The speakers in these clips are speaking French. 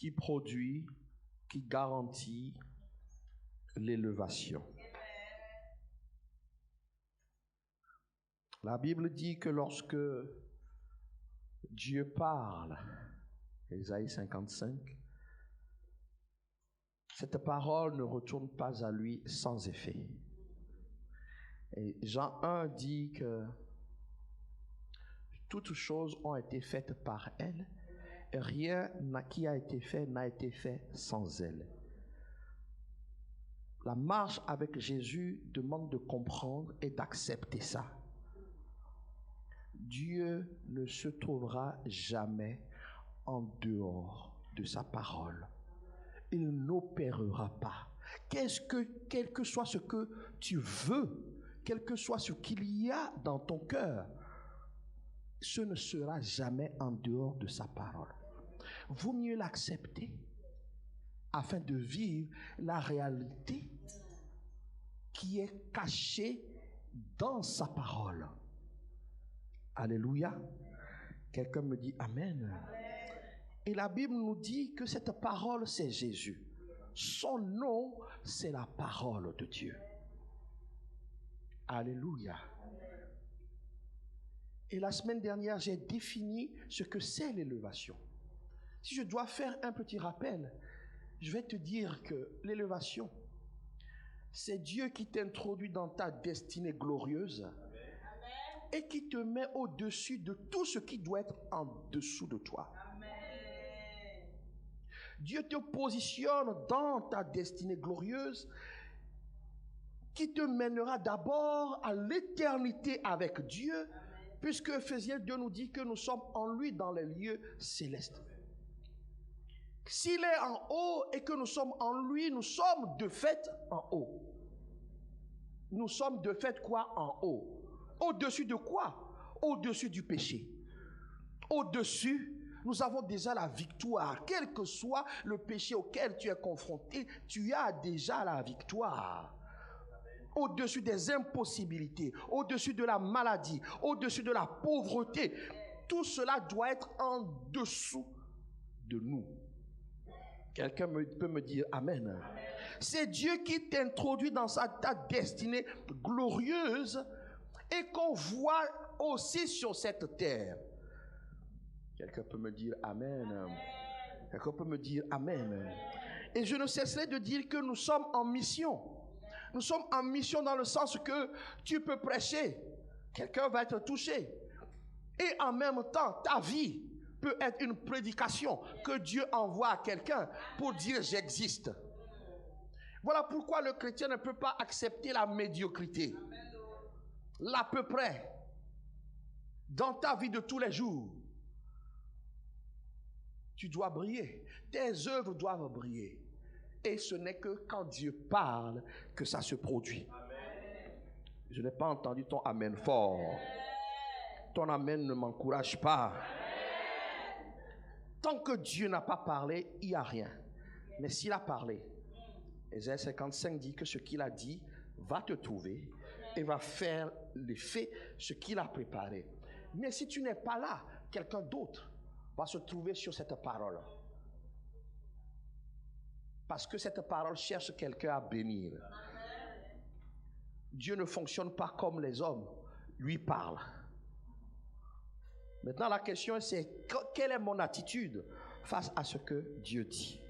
qui produit, qui garantit l'élévation. La Bible dit que lorsque Dieu parle, Ésaïe 55, cette parole ne retourne pas à lui sans effet. Et Jean 1 dit que toutes choses ont été faites par elle, et rien qui a été fait n'a été fait sans elle. La marche avec Jésus demande de comprendre et d'accepter ça. Dieu ne se trouvera jamais en dehors de sa parole. Il n'opérera pas. Quel que soit ce que tu veux, quel que soit ce qu'il y a dans ton cœur, ce ne sera jamais en dehors de sa parole. Vaut mieux l'accepter afin de vivre la réalité qui est cachée dans sa parole. Alléluia. Quelqu'un me dit Amen. Et la Bible nous dit que cette parole, c'est Jésus. Son nom, c'est la parole de Dieu. Alléluia. Et la semaine dernière, j'ai défini ce que c'est l'élévation. Si je dois faire un petit rappel, je vais te dire que l'élévation, c'est Dieu qui t'introduit dans ta destinée glorieuse et qui te met au-dessus de tout ce qui doit être en dessous de toi. Dieu te positionne dans ta destinée glorieuse qui te mènera d'abord à l'éternité avec Dieu, puisque Ephésiens 2 nous dit que nous sommes en lui dans les lieux célestes. S'il est en haut et que nous sommes en lui, nous sommes de fait en haut. Nous sommes de fait quoi en haut? Au-dessus de quoi? Au-dessus du péché. Au-dessus, nous avons déjà la victoire. Quel que soit le péché auquel tu es confronté, tu as déjà la victoire. Au-dessus des impossibilités, au-dessus de la maladie, au-dessus de la pauvreté, tout cela doit être en dessous de nous. Quelqu'un peut me dire Amen. Amen. C'est Dieu qui t'introduit dans ta destinée glorieuse et qu'on voit aussi sur cette terre. Quelqu'un peut me dire Amen. Amen. Quelqu'un peut me dire Amen. Et je ne cesserai de dire que nous sommes en mission. Nous sommes en mission dans le sens que tu peux prêcher, quelqu'un va être touché. Et en même temps, ta vie peut être une prédication que Dieu envoie à quelqu'un pour dire j'existe. Voilà pourquoi le chrétien ne peut pas accepter la médiocrité, l'à peu près, dans ta vie de tous les jours. Tu dois briller, tes œuvres doivent briller. Et ce n'est que quand Dieu parle que ça se produit. Amen. Je n'ai pas entendu ton Amen fort. Amen. Ton Amen ne m'encourage pas. Amen. Tant que Dieu n'a pas parlé, il n'y a rien. Mais s'il a parlé, Ésaïe 55 dit que ce qu'il a dit va te trouver et va faire l'effet, ce qu'il a préparé. Mais si tu n'es pas là, quelqu'un d'autre va se trouver sur cette parole. Parce que cette parole cherche quelqu'un à bénir. Dieu ne fonctionne pas comme les hommes. Lui parle. Maintenant, la question c'est quelle est mon attitude face à ce que Dieu dit?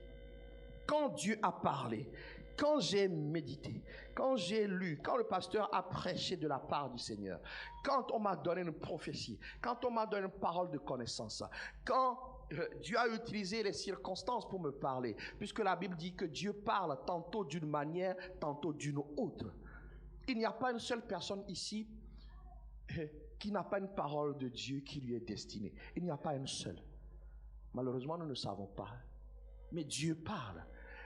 Quand Dieu a parlé, quand j'ai médité, quand j'ai lu, quand le pasteur a prêché de la part du Seigneur, quand on m'a donné une prophétie, quand on m'a donné une parole de connaissance, quand Dieu a utilisé les circonstances pour me parler, puisque la Bible dit que Dieu parle tantôt d'une manière, tantôt d'une autre. Il n'y a pas une seule personne ici qui n'a pas une parole de Dieu qui lui est destinée. Il n'y a pas une seule. Malheureusement, nous ne savons pas. Mais Dieu parle.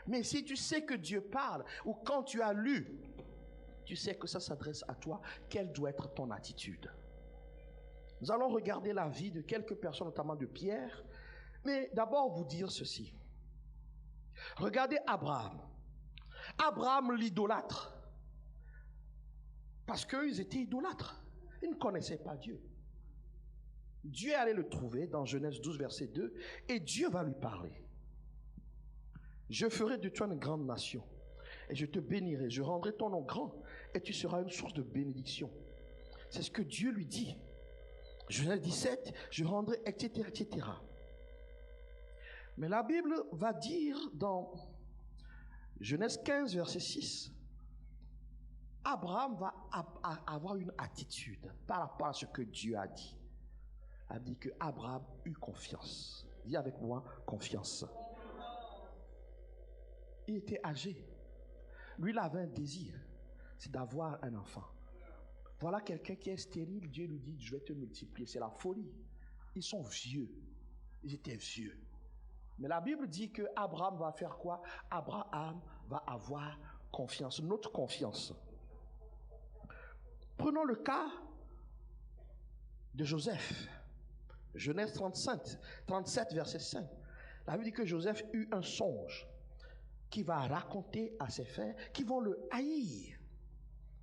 Mais si tu sais que Dieu parle, ou quand tu as lu, tu sais que ça s'adresse à toi, quelle doit être ton attitude? Nous allons regarder la vie de quelques personnes, notamment de Pierre. Mais d'abord vous dire ceci. Regardez Abraham. Abraham l'idolâtre. Parce qu'ils étaient idolâtres. Ils ne connaissaient pas Dieu. Dieu allait le trouver dans Genèse 12, verset 2, et Dieu va lui parler. Je ferai de toi une grande nation. Et je te bénirai, je rendrai ton nom grand. Et tu seras une source de bénédiction. C'est ce que Dieu lui dit. Genèse 17, je rendrai, etc., etc. Mais la Bible va dire dans Genèse 15, verset 6, Abraham va avoir une attitude par rapport à ce que Dieu a dit. Il a dit que Abraham eut confiance. Dis avec moi, confiance. Il était âgé. Lui, il avait un désir, c'est d'avoir un enfant. Voilà quelqu'un qui est stérile, Dieu lui dit, je vais te multiplier. C'est la folie. Ils sont vieux. Ils étaient vieux. Mais la Bible dit que Abraham va faire quoi? Abraham va avoir confiance, notre confiance. Prenons le cas de Joseph. Genèse 37, verset 5. La Bible dit que Joseph eut un songe qui va raconter à ses frères qui vont le haïr.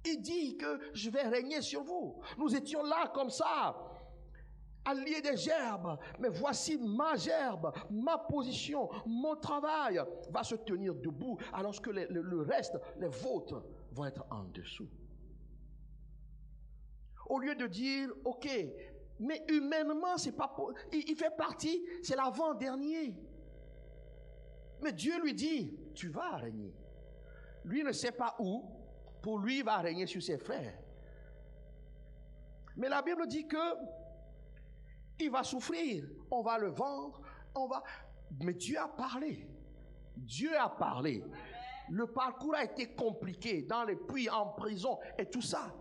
Il dit que je vais régner sur vous. Nous étions là comme ça, à lier des gerbes. Mais voici ma gerbe, ma position, mon travail va se tenir debout alors que le reste, les vôtres, vont être en dessous. Au lieu de dire, ok, mais humainement, c'est pas il fait partie, c'est l'avant-dernier. Mais Dieu lui dit, tu vas régner. Lui ne sait pas où, pour lui, il va régner sur ses frères. Mais la Bible dit que il va souffrir, on va le vendre, mais Dieu a parlé. Dieu a parlé. Le parcours a été compliqué, dans les puits, en prison et tout ça.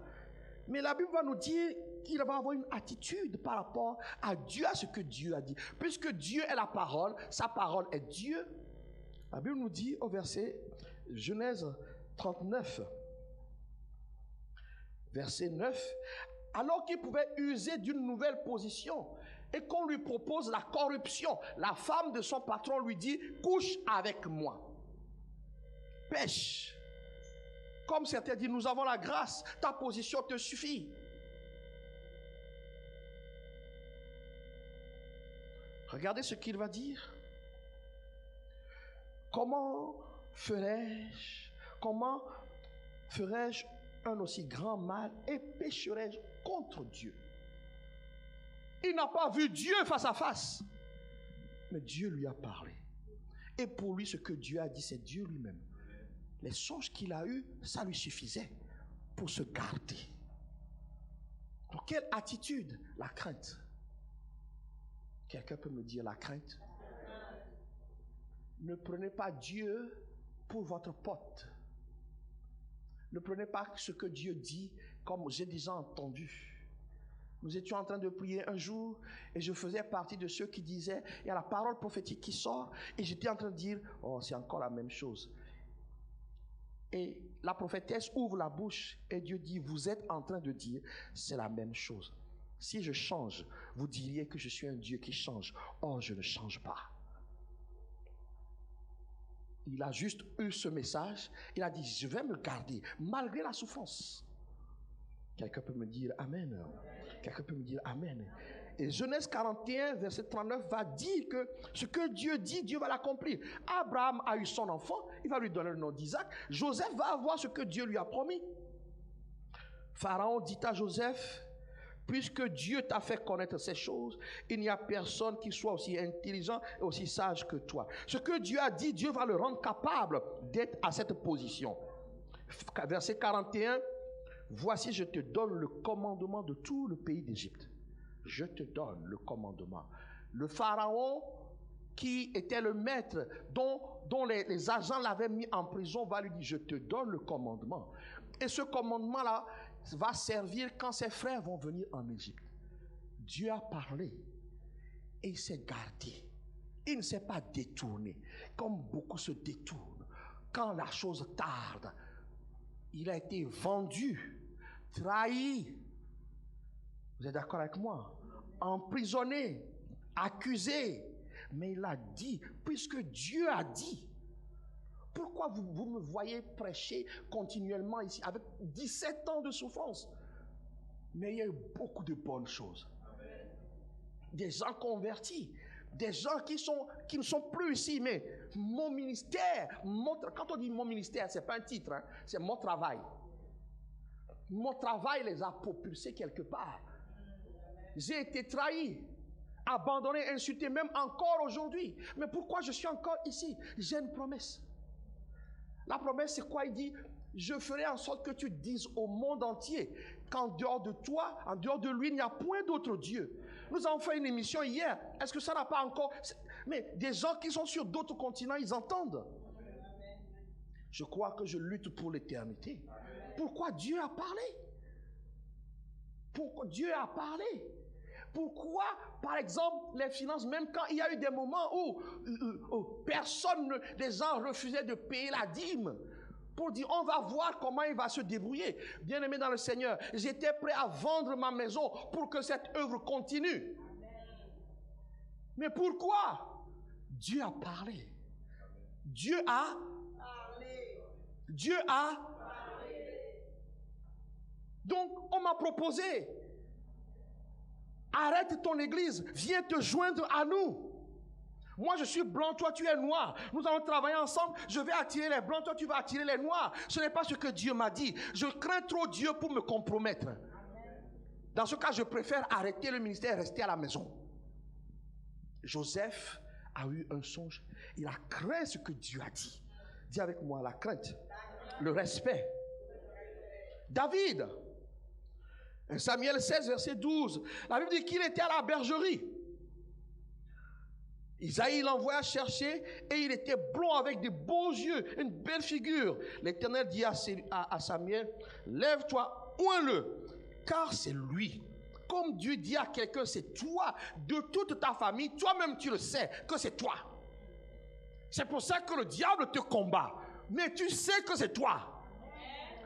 Mais la Bible va nous dire qu'il va avoir une attitude par rapport à Dieu, à ce que Dieu a dit. Puisque Dieu est la parole, sa parole est Dieu. La Bible nous dit au verset Genèse 39, verset 9, alors qu'il pouvait user d'une nouvelle position et qu'on lui propose la corruption, la femme de son patron lui dit, couche avec moi, pêche. Comme certains disent, nous avons la grâce, ta position te suffit. Regardez ce qu'il va dire. Comment ferais-je un aussi grand mal et pécherais-je contre Dieu? Il n'a pas vu Dieu face à face, mais Dieu lui a parlé. Et pour lui, ce que Dieu a dit, c'est Dieu lui-même. Les songes qu'il a eus, ça lui suffisait pour se garder. Donc, quelle attitude? La crainte. Quelqu'un peut me dire la crainte? Ne prenez pas Dieu pour votre pote. Ne prenez pas ce que Dieu dit comme j'ai déjà entendu. Nous étions en train de prier un jour et je faisais partie de ceux qui disaient, il y a la parole prophétique qui sort et j'étais en train de dire, oh, c'est encore la même chose. Et la prophétesse ouvre la bouche et Dieu dit, vous êtes en train de dire, c'est la même chose. Si je change, vous diriez que je suis un Dieu qui change. Or, je ne change pas. Il a juste eu ce message. Il a dit, je vais me garder malgré la souffrance. Quelqu'un peut me dire Amen. Quelqu'un peut me dire Amen. Et Genèse 41, verset 39 va dire que ce que Dieu dit, Dieu va l'accomplir. Abraham a eu son enfant, il va lui donner le nom d'Isaac. Joseph va avoir ce que Dieu lui a promis. Pharaon dit à Joseph, puisque Dieu t'a fait connaître ces choses, il n'y a personne qui soit aussi intelligent et aussi sage que toi. Ce que Dieu a dit, Dieu va le rendre capable d'être à cette position. Verset 41, voici, je te donne le commandement de tout le pays d'Égypte. Je te donne le commandement. Le Pharaon, qui était le maître, dont les agents l'avaient mis en prison, va lui dire, je te donne le commandement. Et ce commandement-là va servir quand ses frères vont venir en Égypte. Dieu a parlé et il s'est gardé. Il ne s'est pas détourné, comme beaucoup se détournent. Quand la chose tarde, il a été vendu, trahi. Vous êtes d'accord avec moi? Emprisonné, accusé. Mais il a dit, puisque Dieu a dit. Pourquoi vous me voyez prêcher continuellement ici avec 17 ans de souffrance? Mais il y a eu beaucoup de bonnes choses. Des gens convertis. des gens qui ne sont plus ici, mais mon ministère, quand on dit mon ministère, ce n'est pas un titre, hein, c'est mon travail. Mon travail les a propulsés quelque part. J'ai été trahi, abandonné, insulté, même encore aujourd'hui. Mais pourquoi je suis encore ici? J'ai une promesse. La promesse, c'est quoi? Il dit, je ferai en sorte que tu dises au monde entier qu'en dehors de toi, en dehors de lui, il n'y a point d'autre Dieu. Nous avons fait une émission hier. Est-ce que ça n'a pas encore... Mais des gens qui sont sur d'autres continents, ils entendent. Je crois que je lutte pour l'éternité. Pourquoi Dieu a parlé? Pourquoi Dieu a parlé? Pourquoi, par exemple, les finances, même quand il y a eu des moments où les gens refusaient de payer la dîme, pour dire, on va voir comment il va se débrouiller. Bien-aimé dans le Seigneur, j'étais prêt à vendre ma maison pour que cette œuvre continue. Mais pourquoi? Dieu a parlé. Dieu a parlé. Dieu a parlé. Donc, on m'a proposé, arrête ton église, viens te joindre à nous. Moi, je suis blanc, toi, tu es noir. Nous allons travailler ensemble. Je vais attirer les blancs, toi, tu vas attirer les noirs. Ce n'est pas ce que Dieu m'a dit. Je crains trop Dieu pour me compromettre. Dans ce cas, je préfère arrêter le ministère et rester à la maison. Joseph a eu un songe. Il a craint ce que Dieu a dit. Dis avec moi, la crainte, le respect. David, Samuel 16, verset 12. La Bible dit qu'il était à la bergerie. Isaïe l'envoya chercher et il était blond avec de beaux yeux, une belle figure. L'Éternel dit à Samuel, lève-toi, oins-le, car c'est lui. Comme Dieu dit à quelqu'un, c'est toi, de toute ta famille, toi-même tu le sais que c'est toi. C'est pour ça que le diable te combat, mais tu sais que c'est toi.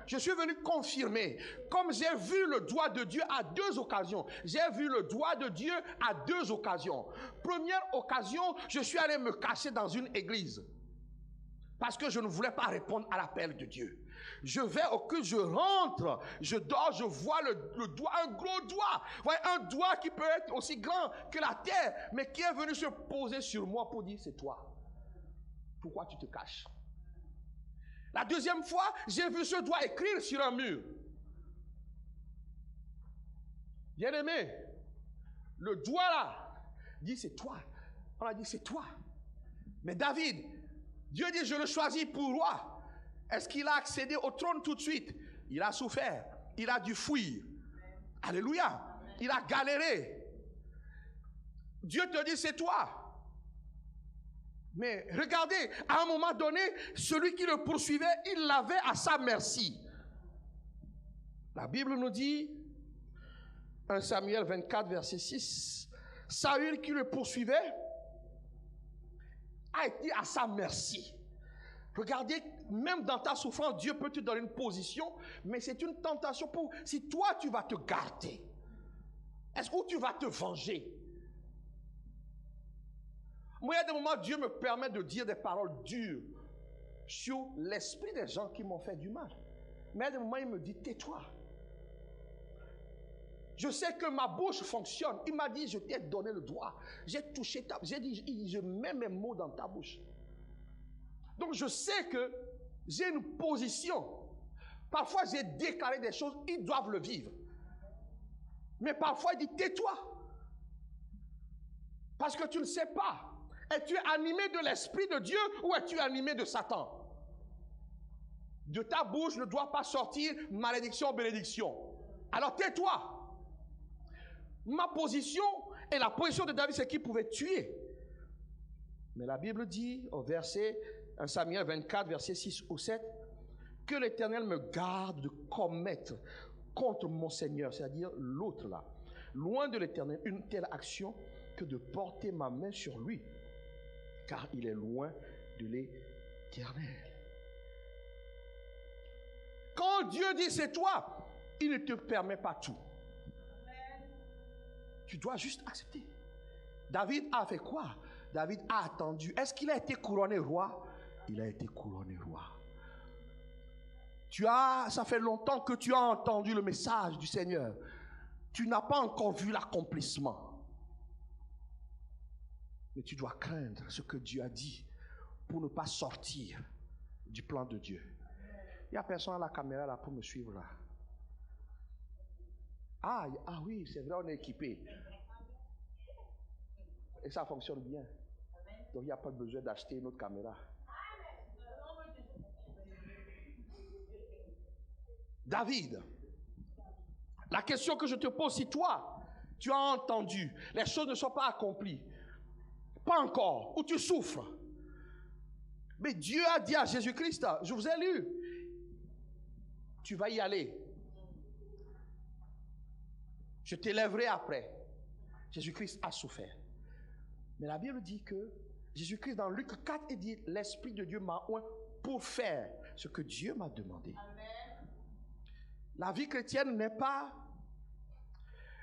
Je suis venu confirmer, comme j'ai vu le doigt de Dieu à 2 occasions. J'ai vu le doigt de Dieu à 2 occasions. Première occasion, je suis allé me cacher dans une église. Parce que je ne voulais pas répondre à l'appel de Dieu. Je vais au culte, je rentre, je dors, je vois le doigt, un gros doigt. Voyez, un doigt qui peut être aussi grand que la terre, mais qui est venu se poser sur moi pour dire, c'est toi. Pourquoi tu te caches? La deuxième fois, j'ai vu ce doigt écrire sur un mur. Bien-aimé, le doigt là, dit c'est toi. On a dit c'est toi. Mais David, Dieu dit je le choisis pour roi. Est-ce qu'il a accédé au trône tout de suite? Il a souffert, il a dû fuir. Alléluia. Il a galéré. Dieu te dit c'est toi. Mais regardez, à un moment donné, celui qui le poursuivait, il l'avait à sa merci. La Bible nous dit, 1 Samuel 24, verset 6, Saül qui le poursuivait a été à sa merci. Regardez, même dans ta souffrance, Dieu peut te donner une position, mais c'est une tentation pour, si toi tu vas te garder, est-ce que tu vas te venger? Moi, il y a des moments où Dieu me permet de dire des paroles dures sur l'esprit des gens qui m'ont fait du mal. Mais il y a des moments où il me dit, tais-toi. Je sais que ma bouche fonctionne. Il m'a dit, je t'ai donné le doigt. J'ai touché ta bouche. J'ai dit, je mets mes mots dans ta bouche. Donc je sais que j'ai une position. Parfois j'ai déclaré des choses, ils doivent le vivre. Mais parfois il dit, tais-toi. Parce que tu ne sais pas. Es-tu animé de l'Esprit de Dieu ou es-tu animé de Satan? De ta bouche ne doit pas sortir malédiction, bénédiction. Alors tais-toi. Ma position et la position de David, c'est qu'il pouvait tuer. Mais la Bible dit au verset 1 Samuel 24, verset 6 ou 7, que l'Éternel me garde de commettre contre mon Seigneur, c'est-à-dire l'autre là, loin de l'Éternel, une telle action que de porter ma main sur lui. Car il est loin de l'Éternel. Quand Dieu dit c'est toi, il ne te permet pas tout. Tu dois juste accepter. David a fait quoi? David a attendu. Est-ce qu'il a été couronné roi? Il a été couronné roi. Ça fait longtemps que tu as entendu le message du Seigneur. Tu n'as pas encore vu l'accomplissement. Mais tu dois craindre ce que Dieu a dit pour ne pas sortir du plan de Dieu. Il n'y a personne à la caméra là pour me suivre là. Ah oui, c'est vrai, on est équipé. Et ça fonctionne bien. Donc il n'y a pas besoin d'acheter une autre caméra. David, la question que je te pose, si toi, tu as entendu, les choses ne sont pas accomplies, pas encore, ou tu souffres, mais Dieu a dit à Jésus-Christ, je vous ai lu, tu vas y aller. Je t'élèverai après. Jésus-Christ a souffert. Mais la Bible dit que Jésus-Christ, dans Luc 4, il dit, l'Esprit de Dieu m'a oint pour faire ce que Dieu m'a demandé. Amen. La vie chrétienne n'est pas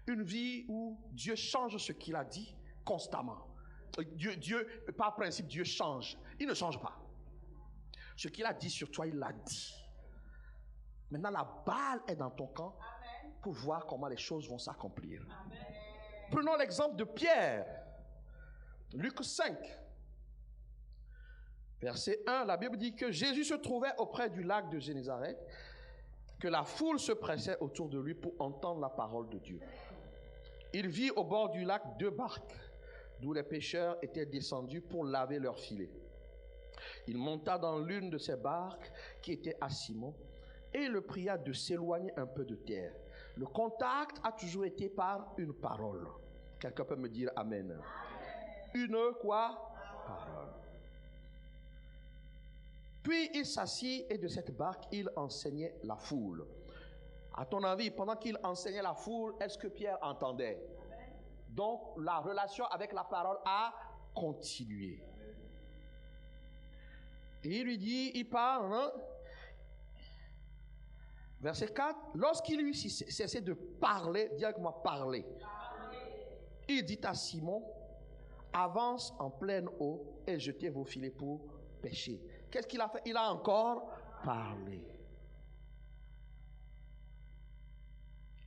une vie où Dieu change ce qu'il a dit constamment. Dieu, par principe, Dieu change. Il ne change pas. Ce qu'il a dit sur toi, il l'a dit. Maintenant, la balle est dans ton camp pour voir comment les choses vont s'accomplir. Amen. Prenons l'exemple de Pierre. Luc 5, verset 1, la Bible dit que Jésus se trouvait auprès du lac de Génézareth, que la foule se pressait autour de lui pour entendre la parole de Dieu. Il vit au bord du lac 2 barques, d'où les pêcheurs étaient descendus pour laver leurs filets. Il monta dans l'une de ces barques qui était à Simon et le pria de s'éloigner un peu de terre. Le contact a toujours été par une parole. Quelqu'un peut me dire Amen. Une quoi? Parole. Puis il s'assit et de cette barque, il enseignait la foule. À ton avis, pendant qu'il enseignait la foule, est-ce que Pierre entendait? Donc la relation avec la parole a continué. Et il lui dit, il parle, hein? Verset 4, lorsqu'il eut cessé de parler, dis avec moi parler, il dit à Simon, avance en pleine eau et jetez vos filets pour pêcher. Qu'est-ce qu'il a fait? Il a encore parlé.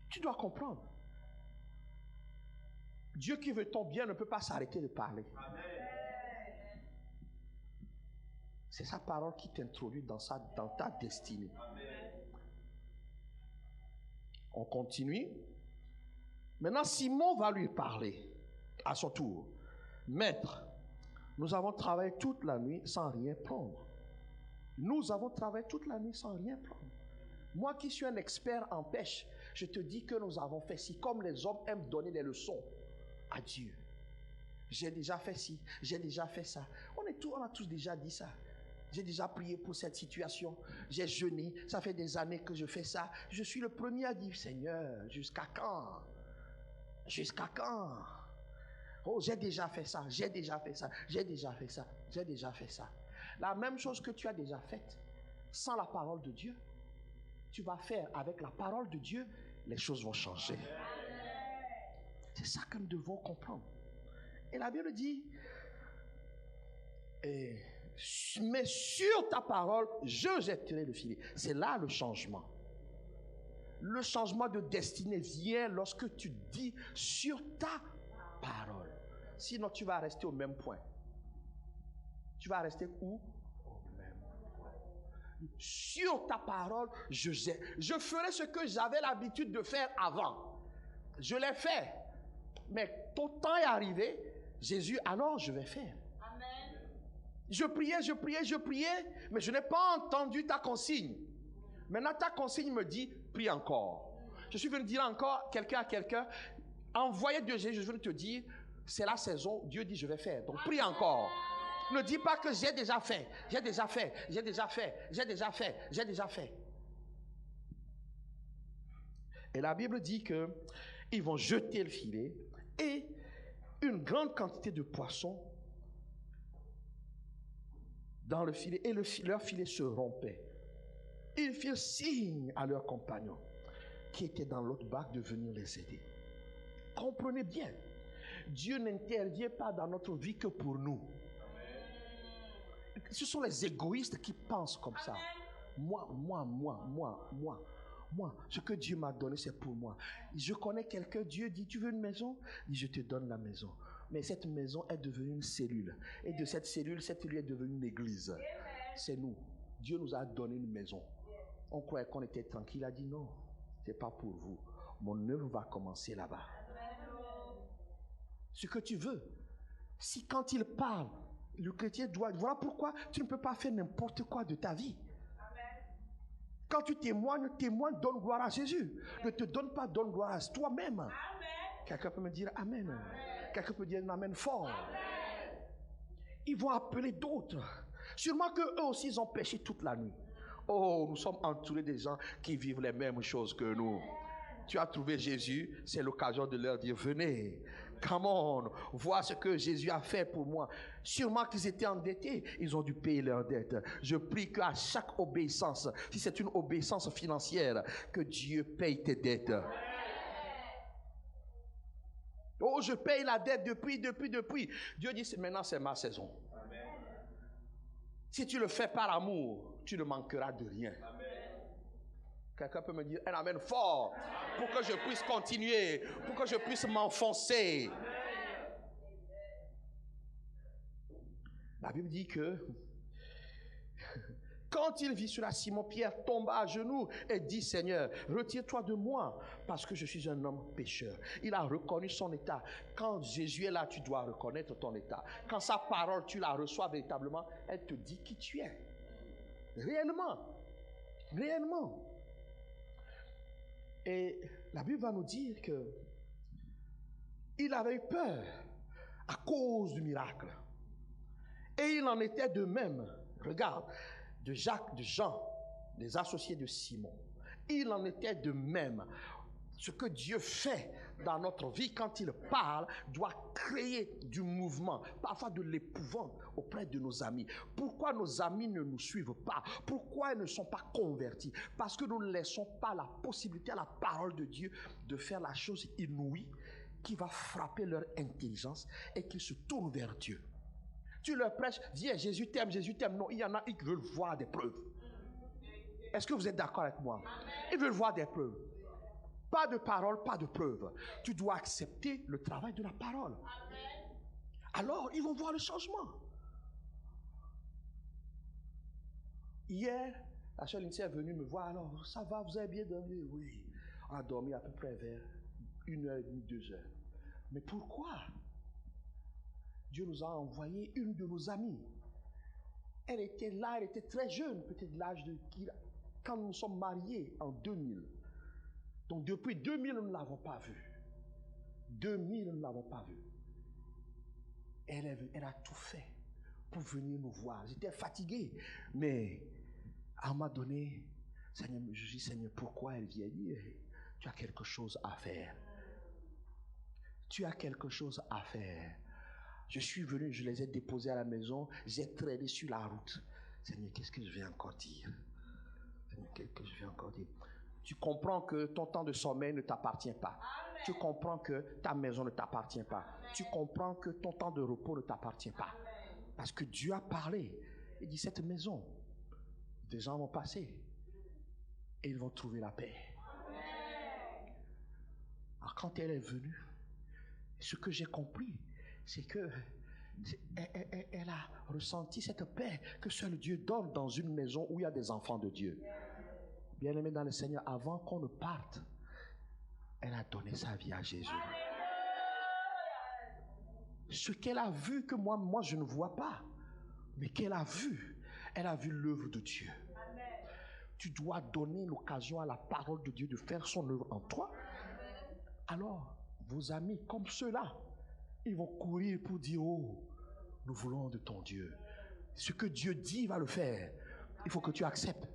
Tu dois comprendre. Dieu qui veut ton bien ne peut pas s'arrêter de parler. Amen. C'est sa parole qui t'introduit dans ta destinée. Amen. On continue. Maintenant, Simon va lui parler à son tour. Maître, nous avons travaillé toute la nuit sans rien prendre. Nous avons travaillé toute la nuit sans rien prendre. Moi qui suis un expert en pêche, je te dis que nous avons fait ci, comme les hommes aiment donner des leçons à Dieu. J'ai déjà fait ci, j'ai déjà fait ça. On a tous déjà dit ça. J'ai déjà prié pour cette situation. J'ai jeûné, ça fait des années que je fais ça. Je suis le premier à dire, Seigneur, jusqu'à quand? Jusqu'à quand? Oh, j'ai déjà fait ça, j'ai déjà fait ça, j'ai déjà fait ça, j'ai déjà fait ça. La même chose que tu as déjà faite, sans la parole de Dieu, tu vas faire avec la parole de Dieu, les choses vont changer. C'est ça que nous devons comprendre. Et la Bible dit, mais sur ta parole, je jetterai le filet. C'est là le changement. Le changement de destinée vient lorsque tu dis sur ta parole. Sinon, tu vas rester au même point. Tu vas rester où? Au même point. Sur ta parole, je ferai ce que j'avais l'habitude de faire avant. Je l'ai fait. Mais ton temps est arrivé. Jésus, alors je vais faire. Amen. Je priais, mais je n'ai pas entendu ta consigne. Maintenant, ta consigne me dit, prie encore. Je suis venu dire encore quelqu'un à quelqu'un, envoyé de Jésus, je veux te dire, c'est la saison, Dieu dit je vais faire. Donc prie encore. Ne dis pas que j'ai déjà fait. Et la Bible dit que ils vont jeter le filet et une grande quantité de poissons dans le filet et leur filet se rompait. Ils firent signe à leurs compagnons qui étaient dans l'autre barque de venir les aider. Comprenez bien, Dieu n'intervient pas dans notre vie que pour nous. Ce sont les égoïstes qui pensent comme ça. Moi. Ce que Dieu m'a donné, c'est pour moi. Je connais quelqu'un, Dieu dit, tu veux une maison? Il dit, je te donne la maison. Mais cette maison est devenue une cellule. Et de cette cellule est devenue une église. C'est nous. Dieu nous a donné une maison. On croyait qu'on était tranquille. Il a dit non, ce n'est pas pour vous. Mon œuvre va commencer là-bas. Ce que tu veux. Si quand il parle, le chrétien doit... Voilà pourquoi tu ne peux pas faire n'importe quoi de ta vie. Quand tu témoignes, donne gloire à Jésus. Ne te donne pas, donne gloire à toi-même. Quelqu'un peut me dire amen. Quelqu'un peut dire un amen fort. Amen. Ils vont appeler d'autres. Sûrement qu'eux aussi, ils ont péché toute la nuit. Oh, nous sommes entourés des gens qui vivent les mêmes choses que nous. Tu as trouvé Jésus, c'est l'occasion de leur dire, venez, come on, vois ce que Jésus a fait pour moi. Sûrement qu'ils étaient endettés, ils ont dû payer leurs dettes. Je prie qu'à chaque obéissance, si c'est une obéissance financière, que Dieu paye tes dettes. Oh, je paye la dette depuis. Dieu dit, maintenant c'est ma saison. Amen. Si tu le fais par amour, tu ne manqueras de rien. Amen. Quelqu'un peut me dire un amen fort. Amen. Pour que je puisse continuer, pour que je puisse m'enfoncer. Amen. La Bible dit que quand il vit cela, Simon-Pierre tomba à genoux et dit, Seigneur, retire-toi de moi, parce que je suis un homme pécheur. Il a reconnu son état. Quand Jésus est là, tu dois reconnaître ton état. Quand sa parole, tu la reçois véritablement, elle te dit qui tu es. Réellement. Réellement. Et la Bible va nous dire que il avait eu peur à cause du miracle. Et il en était de même. Regarde. De Jacques, de Jean, des associés de Simon. Il en était de même. Ce que Dieu fait dans notre vie quand il parle doit créer du mouvement, parfois de l'épouvante auprès de nos amis. Pourquoi nos amis ne nous suivent pas? Pourquoi ils ne sont pas convertis? Parce que nous ne laissons pas la possibilité à la parole de Dieu de faire la chose inouïe qui va frapper leur intelligence et qu'ils se tournent vers Dieu. Tu leur prêches, dis Jésus t'aime, Jésus t'aime. Non, il y en a qui veulent voir des preuves. Est-ce que vous êtes d'accord avec moi? Ils veulent voir des preuves. Pas de parole, pas de preuves. Tu dois accepter le travail de la parole. Alors, ils vont voir le changement. Hier, la sœur Lindsay est venue me voir. Alors, ça va, vous avez bien dormi? Oui. On a dormi à peu près vers 1h30, 2h. Mais pourquoi? Dieu nous a envoyé une de nos amies. Elle était là, elle était très jeune, peut-être l'âge de quand nous sommes mariés en 2000. Donc depuis 2000, nous ne l'avons pas vue. 2000, nous ne l'avons pas vue. Elle a tout fait pour venir nous voir. J'étais fatigué, mais à un moment donné, Seigneur, je dis, Seigneur, pourquoi elle vient dire, tu as quelque chose à faire. Tu as quelque chose à faire. Je suis venu, je les ai déposés à la maison, j'ai traîné sur la route. Seigneur, qu'est-ce que je vais encore dire? Seigneur, qu'est-ce que je vais encore dire? Tu comprends que ton temps de sommeil ne t'appartient pas. Amen. Tu comprends que ta maison ne t'appartient pas. Amen. Tu comprends que ton temps de repos ne t'appartient pas. Amen. Parce que Dieu a parlé. Il dit, cette maison, des gens vont passer et ils vont trouver la paix. Amen. Alors quand elle est venue, ce que j'ai compris, c'est que elle a ressenti cette paix que seul Dieu donne dans une maison où il y a des enfants de Dieu. Bien-aimé dans le Seigneur, avant qu'on ne parte, elle a donné sa vie à Jésus. Ce qu'elle a vu que moi je ne vois pas, mais qu'elle a vu, elle a vu l'œuvre de Dieu. Tu dois donner l'occasion à la parole de Dieu de faire son œuvre en toi. Alors, vos amis comme ceux-là, ils vont courir pour dire, oh, nous voulons de ton Dieu. Ce que Dieu dit, il va le faire. Il faut que tu acceptes.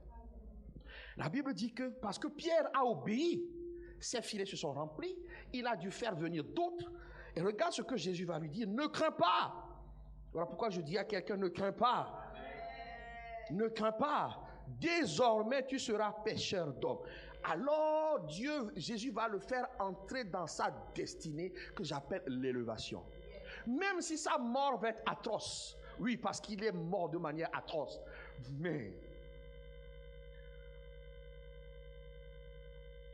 La Bible dit que parce que Pierre a obéi, ses filets se sont remplis, il a dû faire venir d'autres. Et regarde ce que Jésus va lui dire, ne crains pas. Voilà pourquoi je dis à quelqu'un, ne crains pas. Ne crains pas. Désormais, tu seras pêcheur d'hommes. Alors, Jésus va le faire entrer dans sa destinée que j'appelle l'élévation. Même si sa mort va être atroce. Oui, parce qu'il est mort de manière atroce. Mais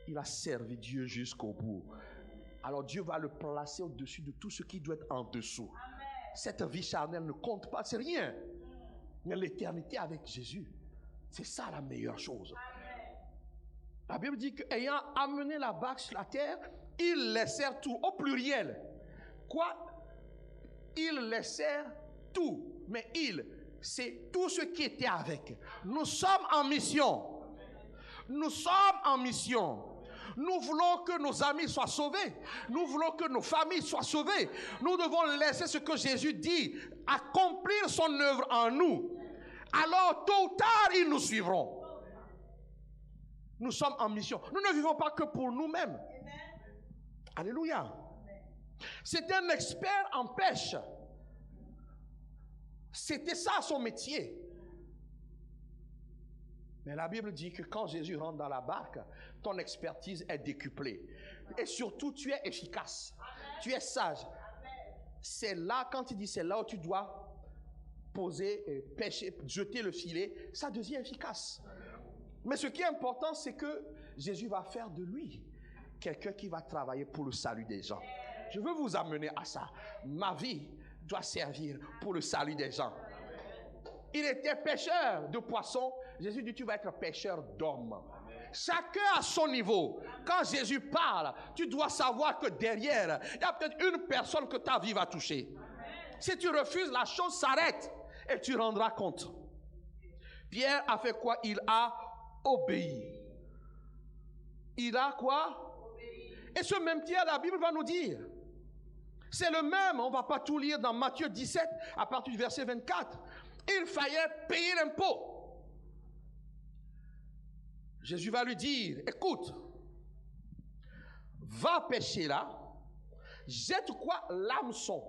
il a servi Dieu jusqu'au bout. alors Dieu va le placer au-dessus de tout ce qui doit être en dessous. Amen. Cette vie charnelle ne compte pas, c'est rien. Mais l'éternité avec Jésus, c'est ça la meilleure chose. Amen. La Bible dit qu'ayant amené la barque sur la terre, ils laissèrent tout, au pluriel. Quoi? Ils laissèrent tout. Mais c'est tout ce qui était avec. Nous sommes en mission. Nous sommes en mission. Nous voulons que nos amis soient sauvés. Nous voulons que nos familles soient sauvées. Nous devons laisser ce que Jésus dit, accomplir son œuvre en nous. Alors, tôt ou tard, ils nous suivront. Nous sommes en mission. Nous ne vivons pas que pour nous-mêmes. Alléluia. C'était un expert en pêche. C'était ça son métier. Mais la Bible dit que quand Jésus rentre dans la barque, ton expertise est décuplée. Et surtout, tu es efficace. Tu es sage. C'est là, quand il dit c'est là où tu dois poser, pêcher, jeter le filet, ça devient efficace. Mais ce qui est important, c'est que Jésus va faire de lui quelqu'un qui va travailler pour le salut des gens. Je veux vous amener à ça. Ma vie doit servir pour le salut des gens. Il était pêcheur de poissons. Jésus dit, tu vas être pêcheur d'hommes. Chacun à son niveau. Quand Jésus parle, tu dois savoir que derrière, il y a peut-être une personne que ta vie va toucher. Si tu refuses, la chose s'arrête et tu rendras compte. Pierre a fait quoi? Il a obéi. Il a quoi? Obéi. Et ce même Pierre, la Bible va nous dire, c'est le même, on ne va pas tout lire dans Matthieu 17, à partir du verset 24. Il fallait payer l'impôt. Jésus va lui dire, écoute, va pêcher là, jette quoi? L'hameçon.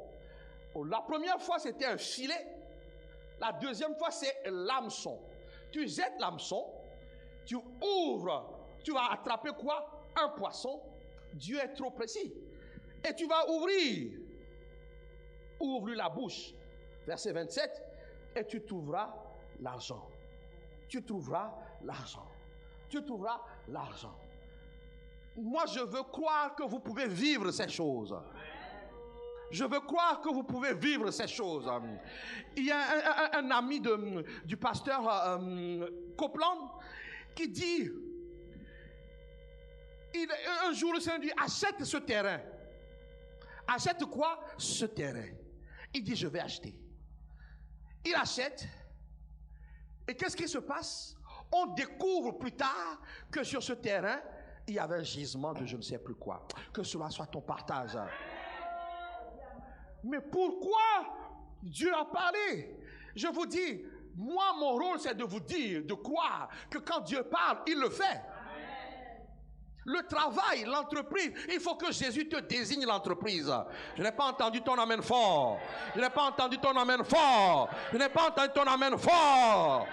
La première fois, c'était un filet. La deuxième fois, c'est l'hameçon. Tu jettes l'hameçon, tu ouvres, tu vas attraper quoi? Un poisson. Dieu est trop précis. Et tu vas ouvrir. Ouvre la bouche. Verset 27. Et tu trouveras l'argent. Tu trouveras l'argent. Tu trouveras l'argent. Moi, je veux croire que vous pouvez vivre ces choses. Je veux croire que vous pouvez vivre ces choses. Il y a un ami du pasteur Copeland qui dit, un jour le Seigneur dit, achète ce terrain. Achète quoi? Ce terrain. Il dit, je vais acheter. Il achète. Et qu'est-ce qui se passe? On découvre plus tard que sur ce terrain, il y avait un gisement de je ne sais plus quoi. Que cela soit ton partage. Mais pourquoi Dieu a parlé? Je vous dis, moi, mon rôle, c'est de vous dire, de croire que quand Dieu parle, il le fait. Le travail, l'entreprise, il faut que Jésus te désigne l'entreprise. Je n'ai pas entendu ton amen fort. Je n'ai pas entendu ton amen fort. Je n'ai pas entendu ton amen fort.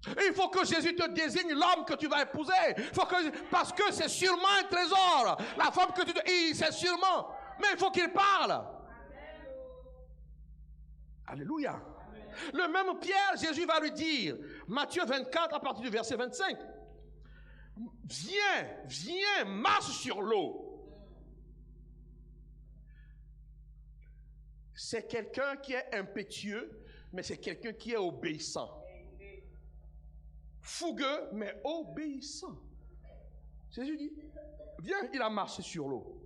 Il faut que Jésus te désigne l'homme que tu vas épouser. Parce que c'est sûrement un trésor. La femme que tu c'est sûrement. Mais il faut qu'il parle. Alléluia. Le même Pierre, Jésus va lui dire, Matthieu 24 à partir du verset 25. Viens, marche sur l'eau. C'est quelqu'un qui est impétueux, mais c'est quelqu'un qui est obéissant. Fougueux, mais obéissant. Jésus dit, viens, il a marché sur l'eau.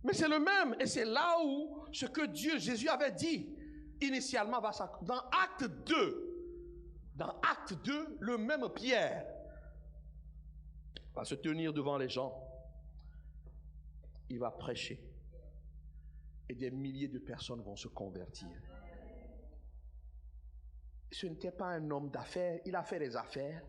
Mais c'est le même, et c'est là où ce que Jésus avait dit initialement va s'accomplir. Dans Acte 2, le même Pierre va se tenir devant les gens. Il va prêcher. Et des milliers de personnes vont se convertir. Ce n'était pas un homme d'affaires. Il a fait les affaires.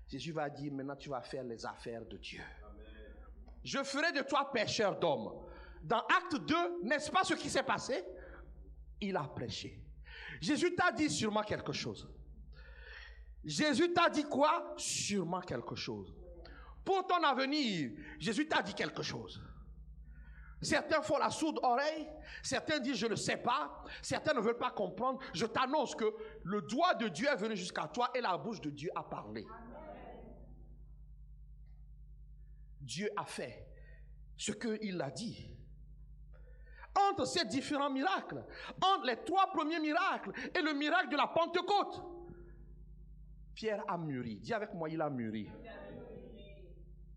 Jésus va dire, maintenant tu vas faire les affaires de Dieu. Amen. Je ferai de toi pêcheur d'hommes. Dans Acte 2, n'est-ce pas ce qui s'est passé? Il a prêché. Jésus t'a dit sûrement quelque chose. Jésus t'a dit quoi? Sûrement quelque chose. Pour ton avenir, Jésus t'a dit quelque chose. Certains font la sourde oreille, certains disent je ne sais pas, certains ne veulent pas comprendre. Je t'annonce que le doigt de Dieu est venu jusqu'à toi et la bouche de Dieu a parlé. Dieu a fait ce qu'il a dit. Entre ces différents miracles, entre les 3 premiers miracles et le miracle de la Pentecôte, Pierre a mûri. Dis avec moi, il a mûri.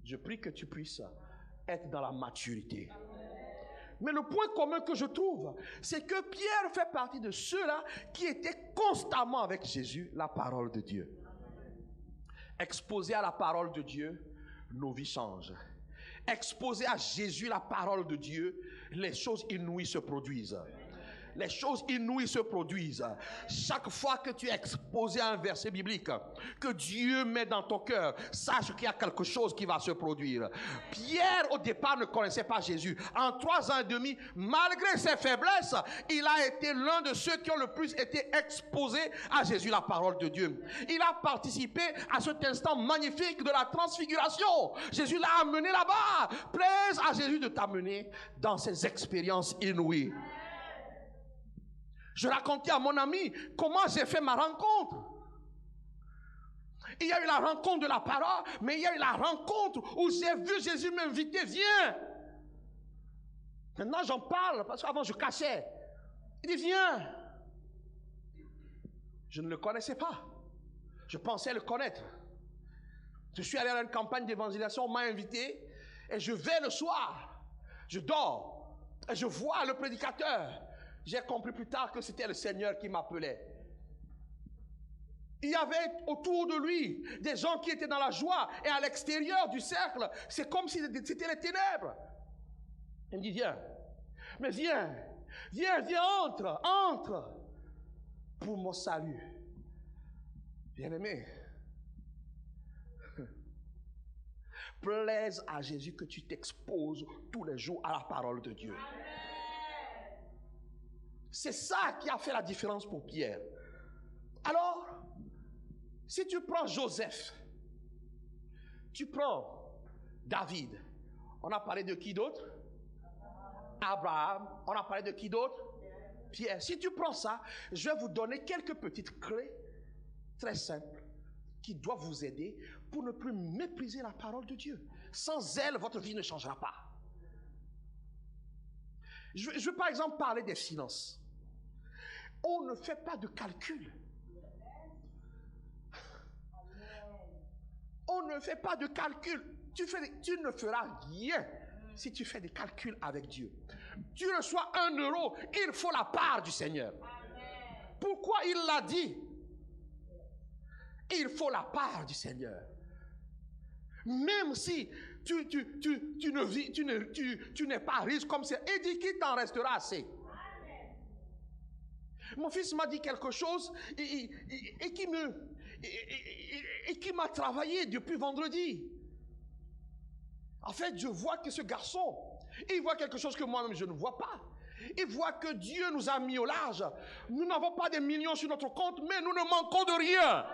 Je prie que tu puisses être dans la maturité. Mais le point commun que je trouve, c'est que Pierre fait partie de ceux-là qui étaient constamment avec Jésus, la parole de Dieu. Exposés à la parole de Dieu, nos vies changent. Exposés à Jésus, la parole de Dieu, les choses inouïes se produisent. Les choses inouïes se produisent. Chaque fois que tu es exposé à un verset biblique que Dieu met dans ton cœur, sache qu'il y a quelque chose qui va se produire. Pierre, au départ, ne connaissait pas Jésus. En 3 ans et demi, malgré ses faiblesses, il a été l'un de ceux qui ont le plus été exposés à Jésus, la parole de Dieu. Il a participé à cet instant magnifique de la transfiguration. Jésus l'a amené là-bas. Plaise à Jésus de t'amener dans ces expériences inouïes. Je racontais à mon ami comment j'ai fait ma rencontre. Il y a eu la rencontre de la parole, mais il y a eu la rencontre où j'ai vu Jésus m'inviter, viens. Maintenant j'en parle, parce qu'avant je cachais. Il dit, viens. Je ne le connaissais pas. Je pensais le connaître. Je suis allé à une campagne d'évangélisation, on m'a invité, et je vais le soir. Je dors, et je vois le prédicateur. J'ai compris plus tard que c'était le Seigneur qui m'appelait. Il y avait autour de lui des gens qui étaient dans la joie. Et à l'extérieur du cercle, c'est comme si c'était les ténèbres. Il me dit, viens. Mais viens. Viens, viens, entre, entre. Pour mon salut. Bien-aimé. Plaise à Jésus que tu t'exposes tous les jours à la parole de Dieu. C'est ça qui a fait la différence pour Pierre. Alors, si tu prends Joseph, tu prends David, on a parlé de qui d'autre? Abraham, on a parlé de qui d'autre? Pierre. Si tu prends ça, je vais vous donner quelques petites clés très simples qui doivent vous aider pour ne plus mépriser la parole de Dieu. Sans elle, votre vie ne changera pas. Je vais par exemple parler des finances. On ne fait pas de calcul. On ne fait pas de calcul. Tu ne feras rien si tu fais des calculs avec Dieu. Tu reçois 1 euro, il faut la part du Seigneur. Pourquoi il l'a dit? Il faut la part du Seigneur. Même si tu n'es pas riche comme c'est, il dit qu'il t'en restera assez. Mon fils m'a dit quelque chose et qui m'a travaillé depuis vendredi. En fait, je vois que ce garçon, il voit quelque chose que moi-même je ne vois pas. Il voit que Dieu nous a mis au large. Nous n'avons pas des millions sur notre compte, mais nous ne manquons de rien.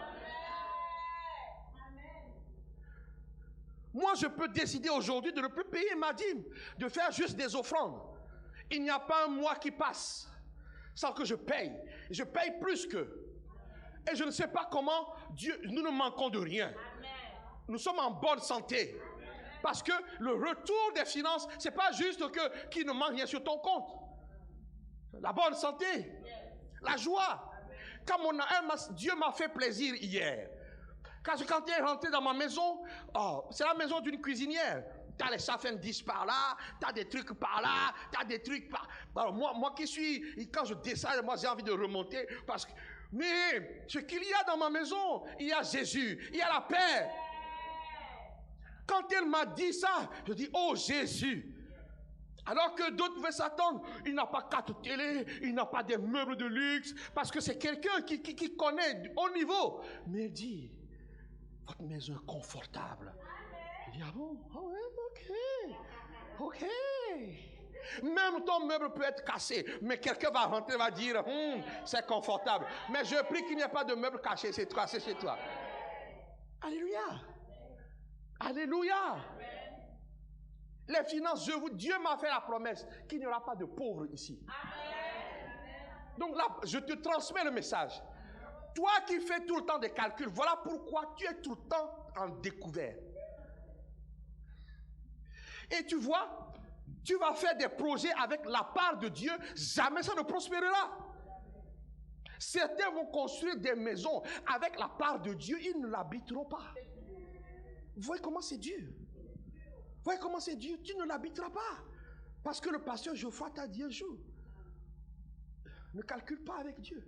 Moi, je peux décider aujourd'hui de ne plus payer ma dîme, de faire juste des offrandes. Il n'y a pas un mois qui passe sans que je paye. Je paye plus qu'eux. Et je ne sais pas comment Dieu, nous ne manquons de rien. Nous sommes en bonne santé. Parce que le retour des finances, ce n'est pas juste qu'il ne manque rien sur ton compte. La bonne santé, la joie. Dieu m'a fait plaisir hier. Quand il est rentré dans ma maison, c'est la maison d'une cuisinière. Tu as les chafendis par là, tu as des trucs par là, tu as des trucs par... Alors moi qui suis, quand je descends, moi j'ai envie de remonter parce que... Mais ce qu'il y a dans ma maison, il y a Jésus, il y a la paix. Quand elle m'a dit ça, je dis, oh Jésus. Alors que d'autres pouvaient s'attendre, il n'a pas 4 télés, il n'a pas des meubles de luxe, parce que c'est quelqu'un qui connaît au niveau. Mais il dit, votre maison est confortable. Il dit, ah bon? Ah ouais, ok. Même ton meuble peut être cassé, mais quelqu'un va rentrer et va dire, c'est confortable. Mais je prie qu'il n'y ait pas de meuble caché, c'est cassé chez toi. Alléluia. Alléluia. Les finances, Dieu m'a fait la promesse qu'il n'y aura pas de pauvres ici. Donc là, je te transmets le message. Toi qui fais tout le temps des calculs, voilà pourquoi tu es tout le temps en découvert. Et tu vois, tu vas faire des projets avec la part de Dieu, jamais ça ne prospérera. Certains vont construire des maisons avec la part de Dieu, ils ne l'habiteront pas. Vous voyez comment c'est dur? Vous voyez comment c'est dur? Tu ne l'habiteras pas. Parce que le pasteur Geoffroy t'a dit un jour, ne calcule pas avec Dieu.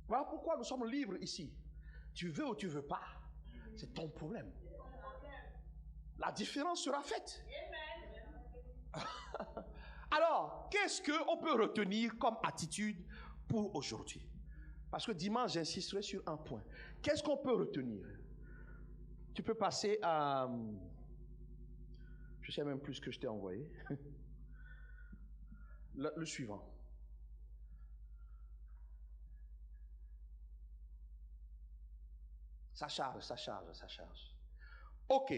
Voilà pourquoi nous sommes libres ici. Tu veux ou tu ne veux pas, c'est ton problème. La différence sera faite. Alors, qu'est-ce qu'on peut retenir comme attitude pour aujourd'hui? Parce que dimanche, j'insisterai sur un point. Qu'est-ce qu'on peut retenir? Tu peux passer à... Je ne sais même plus ce que je t'ai envoyé. Le suivant. Ça charge. OK.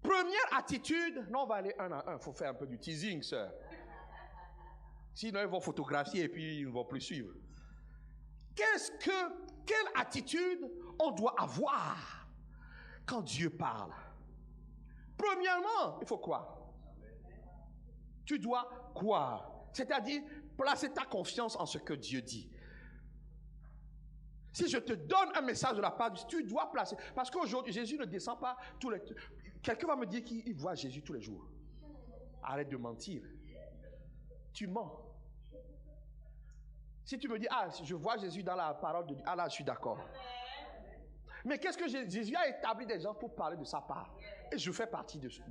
Première attitude. Non, on va aller un à un. Il faut faire un peu du teasing, sœur. Sinon, ils vont photographier et puis ils ne vont plus suivre. Quelle attitude on doit avoir quand Dieu parle? Premièrement, il faut croire. Tu dois croire. C'est-à-dire, placer ta confiance en ce que Dieu dit. Si je te donne un message de la part de Dieu, tu dois placer. Parce qu'aujourd'hui, Jésus ne descend pas tous les... Quelqu'un va me dire qu'il voit Jésus tous les jours. Arrête de mentir. Tu mens. Si tu me dis, ah, je vois Jésus dans la parole de Dieu, ah là, je suis d'accord. Mais qu'est-ce que Jésus a établi des gens pour parler de sa part? Et je fais partie de ceux.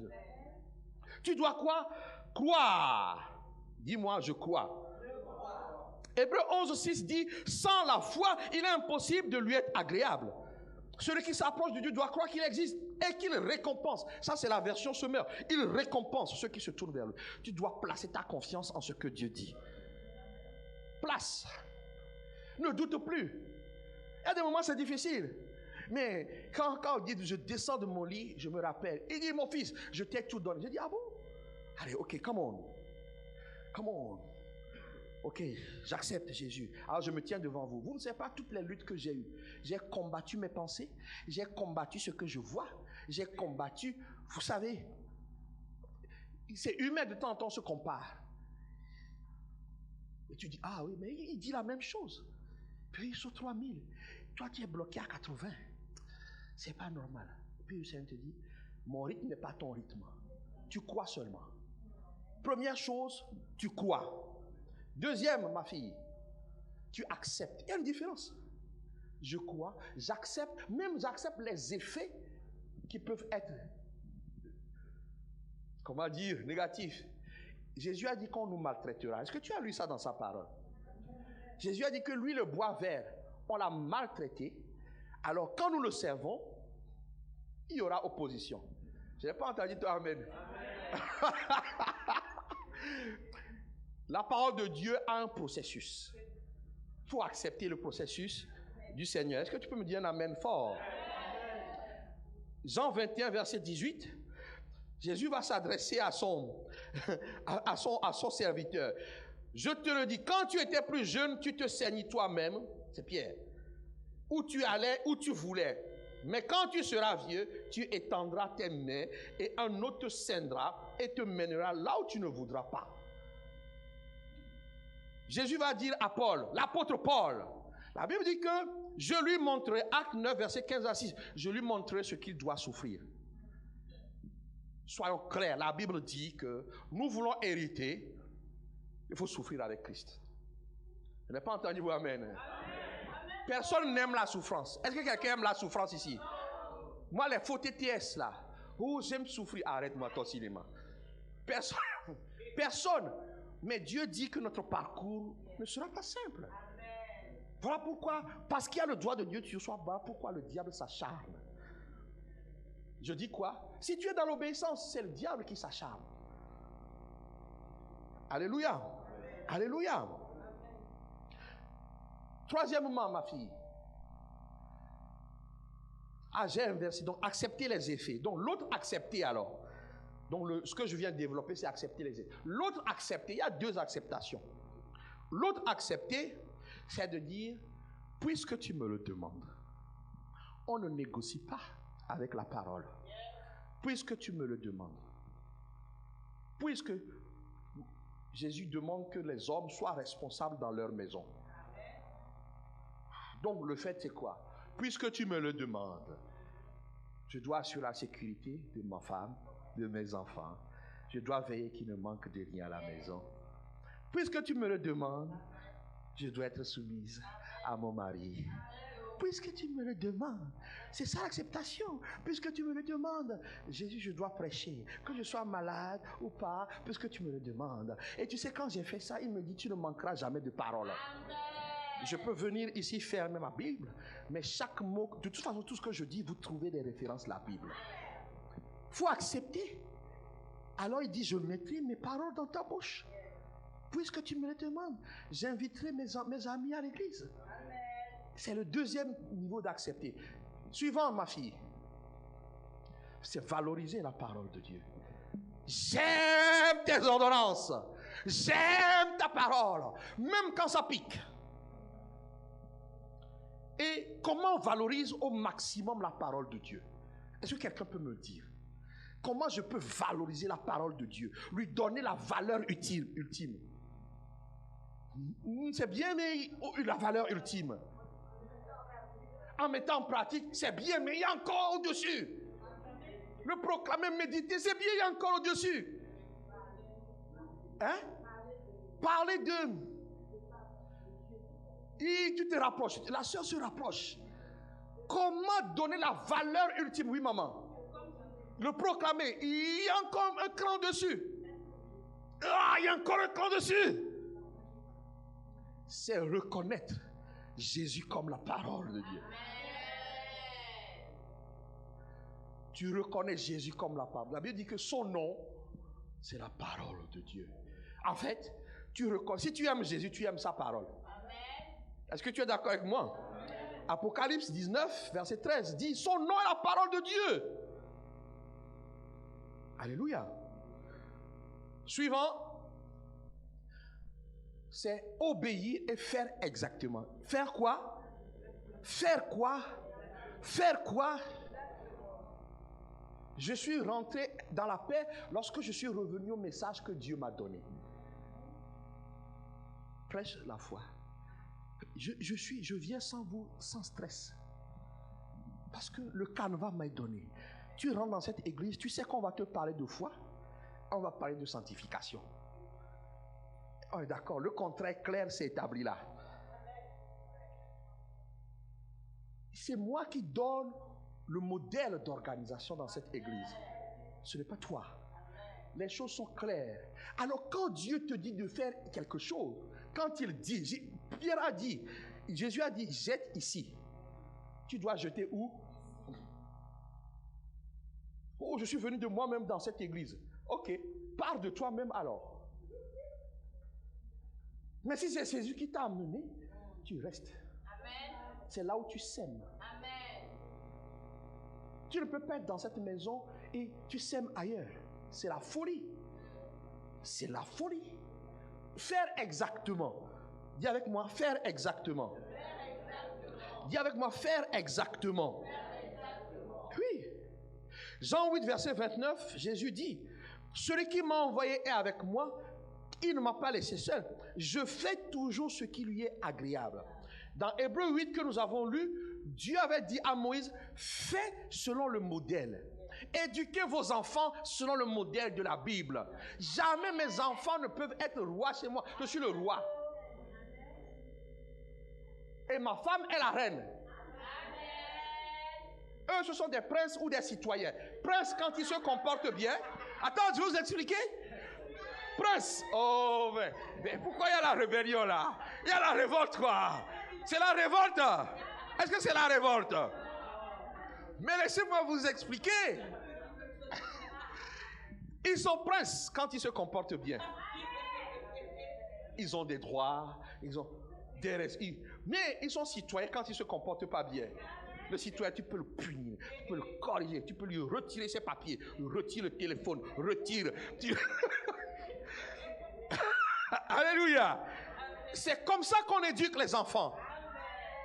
Tu dois quoi? Croire. Dis-moi, je crois. Hébreux 11:6 dit, sans la foi, il est impossible de lui être agréable. Celui qui s'approche de Dieu doit croire qu'il existe et qu'il récompense. Ça, c'est la version Semeur. Il récompense ceux qui se tournent vers lui. Tu dois placer ta confiance en ce que Dieu dit. Place. Ne doute plus. Il y a des moments, c'est difficile. Mais quand on dit, je descends de mon lit, je me rappelle. Il dit, mon fils, je t'ai tout donné. Je dis, ah bon? Allez, ok, come on. Ok, j'accepte Jésus. Alors je me tiens devant vous. Vous ne savez pas toutes les luttes que j'ai eues. J'ai combattu mes pensées. J'ai combattu ce que je vois. J'ai combattu, vous savez, c'est humain de temps en temps on se compare. Et tu dis, ah oui, mais il dit la même chose. Puis sur 3000, toi tu es bloqué à 80. C'est pas normal. Puis le Seigneur te dit, mon rythme n'est pas ton rythme. Tu crois seulement. Première chose, tu crois. Deuxième, ma fille, tu acceptes. Il y a une différence. Je crois, j'accepte, même j'accepte les effets qui peuvent être, comment dire, négatifs. Jésus a dit qu'on nous maltraitera. Est-ce que tu as lu ça dans sa parole? Jésus a dit que lui, le bois vert, on l'a maltraité. Alors quand nous le servons, il y aura opposition. Je n'ai pas entendu toi, amen. La parole de Dieu a un processus. Il faut accepter le processus du Seigneur. Est-ce que tu peux me dire un amen fort? Jean 21, verset 18. Jésus va s'adresser à son serviteur. Je te le dis, quand tu étais plus jeune, tu te saignis toi-même, c'est Pierre, où tu allais, où tu voulais. Mais quand tu seras vieux, tu étendras tes mains et un autre te ceindra et te mènera là où tu ne voudras pas. Jésus va dire à Paul, l'apôtre Paul, la Bible dit que je lui montrerai, acte 9, verset 15 à 6, je lui montrerai ce qu'il doit souffrir. Soyons clairs, la Bible dit que nous voulons hériter, il faut souffrir avec Christ. Je n'ai pas entendu vous, amen. Personne n'aime la souffrance. Est-ce que quelqu'un aime la souffrance ici? Moi, les faux TTS là, oh, j'aime souffrir, arrête-moi ton cinéma. Personne. Mais Dieu dit que notre parcours ne sera pas simple. Voilà pourquoi, parce qu'il y a le doigt de Dieu, tu sois bas, pourquoi le diable s'acharne. Je dis quoi? Si tu es dans l'obéissance, c'est le diable qui s'acharne. Alléluia. Alléluia. Troisièmement, ma fille. Ah, j'ai inversé. Donc, accepter les effets. Donc, l'autre accepter alors. Donc, ce que je viens de développer, c'est accepter les effets. L'autre accepter, il y a deux acceptations. L'autre accepter, c'est de dire, puisque tu me le demandes, on ne négocie pas avec la parole. puisque tu me le demandes. Puisque Jésus demande que les hommes soient responsables dans leur maison. Donc le fait c'est quoi? Puisque tu me le demandes, je dois assurer la sécurité de ma femme, de mes enfants. Je dois veiller qu'il ne manque de rien à la maison. Puisque tu me le demandes, je dois être soumise à mon mari. Puisque tu me le demandes, c'est ça l'acceptation. Puisque tu me le demandes, Jésus, je dois prêcher, que je sois malade ou pas, puisque tu me le demandes. Et tu sais, quand j'ai fait ça, il me dit, tu ne manqueras jamais de parole. Je peux venir ici fermer ma Bible, mais chaque mot, de toute façon, tout ce que je dis, vous trouvez des références à la Bible. Il faut accepter. Alors il dit, je mettrai mes paroles dans ta bouche. Puisque tu me le demandes, j'inviterai mes amis à l'église. C'est le deuxième niveau d'accepter. Suivant, ma fille, c'est valoriser la parole de Dieu. J'aime tes ordonnances. J'aime ta parole, même quand ça pique. Et comment on valorise au maximum la parole de Dieu? Est-ce que quelqu'un peut me le dire? Comment je peux valoriser la parole de Dieu? Lui donner la valeur ultime. C'est bien, mais la valeur ultime. En mettant en pratique, c'est bien, mais il y a encore au-dessus. Le proclamer, méditer, c'est bien, il y a encore au-dessus. Hein? Parler de... Et tu te rapproches, la soeur se rapproche. Comment donner la valeur ultime? Oui, maman. Le proclamer, il y a encore un cran dessus. Ah, il y a encore un cran dessus. C'est reconnaître Jésus comme la parole de Dieu. Tu reconnais Jésus comme la parole. La Bible dit que son nom, c'est la parole de Dieu. En fait, tu reconnais. Si tu aimes Jésus, tu aimes sa parole. Est-ce que tu es d'accord avec moi? Apocalypse 19, verset 13 dit, son nom est la parole de Dieu. Alléluia. Suivant, c'est obéir et faire exactement. Faire quoi? Faire quoi? Faire quoi? Je suis rentré dans la paix lorsque je suis revenu au message que Dieu m'a donné. Prêche la foi. Je viens sans vous, sans stress. Parce que le canevas m'a donné. Tu rentres dans cette église, tu sais qu'on va te parler de foi, on va parler de sanctification. Oh, d'accord, le contraire clair s'est établi là. C'est moi qui donne le modèle d'organisation dans cette église. Ce n'est pas toi. Les choses sont claires. Alors quand Dieu te dit de faire quelque chose, quand il dit, Pierre a dit, Jésus a dit, jette ici. Tu dois jeter où? Oh, je suis venu de moi-même dans cette église. Ok, pars de toi-même alors. Mais si c'est Jésus qui t'a amené, tu restes. Amen. C'est là où tu sèmes. Amen. Tu ne peux pas être dans cette maison et tu sèmes ailleurs. C'est la folie. C'est la folie. Faire exactement. Dis avec moi, faire exactement. Dis avec moi, faire exactement. Oui. Jean 8, verset 29, Jésus dit, celui qui m'a envoyé est avec moi, il ne m'a pas laissé seul. Je fais toujours ce qui lui est agréable. Dans Hébreux 8 que nous avons lu, Dieu avait dit à Moïse, fais selon le modèle. Éduquez vos enfants selon le modèle de la Bible. Jamais mes enfants ne peuvent être rois chez moi. Je suis le roi. Et ma femme est la reine. Eux, ce sont des princes ou des citoyens. Prince, quand ils se comportent bien. Attends, je vais vous expliquer. Prince. Oh, mais pourquoi il y a la rébellion là? Il y a la révolte quoi? C'est la révolte. Est-ce que c'est la révolte? Mais laissez-moi vous expliquer. Ils sont princes quand ils se comportent bien. Ils ont des droits, ils ont des respects. Mais ils sont citoyens quand ils ne se comportent pas bien. Le citoyen, tu peux le punir, tu peux le corriger, tu peux lui retirer ses papiers, retire le téléphone, retire. Alléluia. C'est comme ça qu'on éduque les enfants.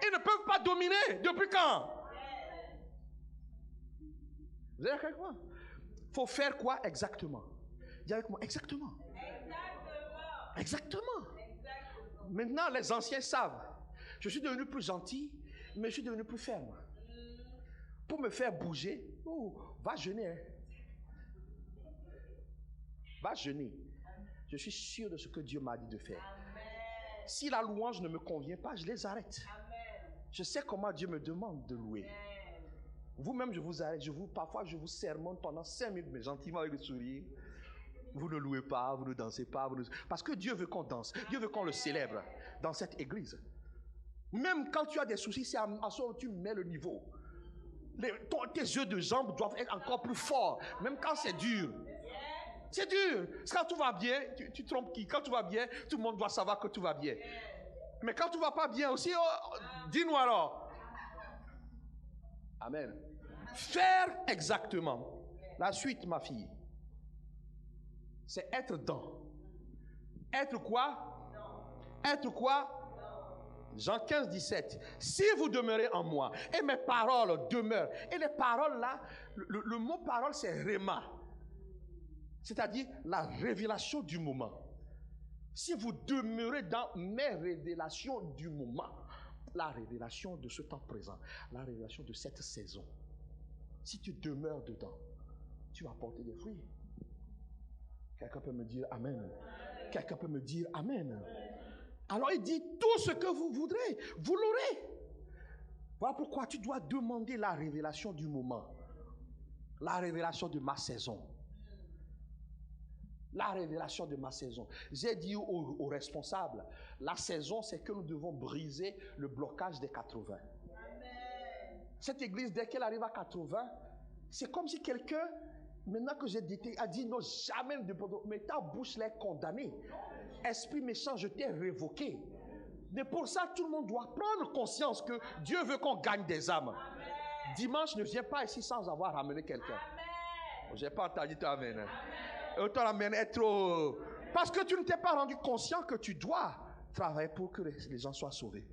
Ils ne peuvent pas dominer. Depuis quand? Vous êtes avec moi? faut faire quoi exactement? Dis avec moi, exactement. Exactement. Maintenant, les anciens savent. Je suis devenu plus gentil, mais je suis devenu plus ferme. Pour me faire bouger, va jeûner. Hein. Va jeûner. Je suis sûr de ce que Dieu m'a dit de faire. Si la louange ne me convient pas, je les arrête. Je sais comment Dieu me demande de louer. Vous-même, je vous arrête. Parfois, je vous sermonne pendant 5 minutes, mais gentiment avec le sourire. Vous ne louez pas, vous ne dansez pas. Parce que Dieu veut qu'on danse. Dieu veut qu'on le célèbre dans cette église. Même quand tu as des soucis, c'est à ce moment où tu mets le niveau. Tes yeux de jambes doivent être encore plus forts. Même quand c'est dur. C'est dur. Quand tout va bien, tu trompes qui? Quand tout va bien, tout le monde doit savoir que tout va bien. Mais quand tout ne va pas bien aussi, dis-nous alors. Amen. Faire exactement. La suite, ma fille. C'est être dans. Être quoi? Être quoi? Jean 15, 17. Si vous demeurez en moi, et mes paroles demeurent. Et les paroles là, le mot parole c'est réma. C'est-à-dire la révélation du moment. Si vous demeurez dans mes révélations du moment, la révélation de ce temps présent, la révélation de cette saison, si tu demeures dedans, tu vas porter des fruits. Quelqu'un peut me dire Amen. Quelqu'un peut me dire Amen. Alors il dit tout ce que vous voudrez, vous l'aurez. Voilà pourquoi tu dois demander la révélation du moment, la révélation de ma saison. La révélation de ma saison. J'ai dit aux responsables, la saison, c'est que nous devons briser le blocage des 80. Amen. Cette église, dès qu'elle arrive à 80, c'est comme si quelqu'un, maintenant que j'ai dit, a dit non, jamais de pardon, mais ta bouche l'est condamnée. Esprit méchant, je t'ai révoqué. Mais pour ça, tout le monde doit prendre conscience que Dieu veut qu'on gagne des âmes. Amen. Dimanche, ne viens pas ici sans avoir ramené quelqu'un. Je n'ai pas entendu ta amen. Amen. Parce que tu ne t'es pas rendu conscient que tu dois travailler pour que les gens soient sauvés.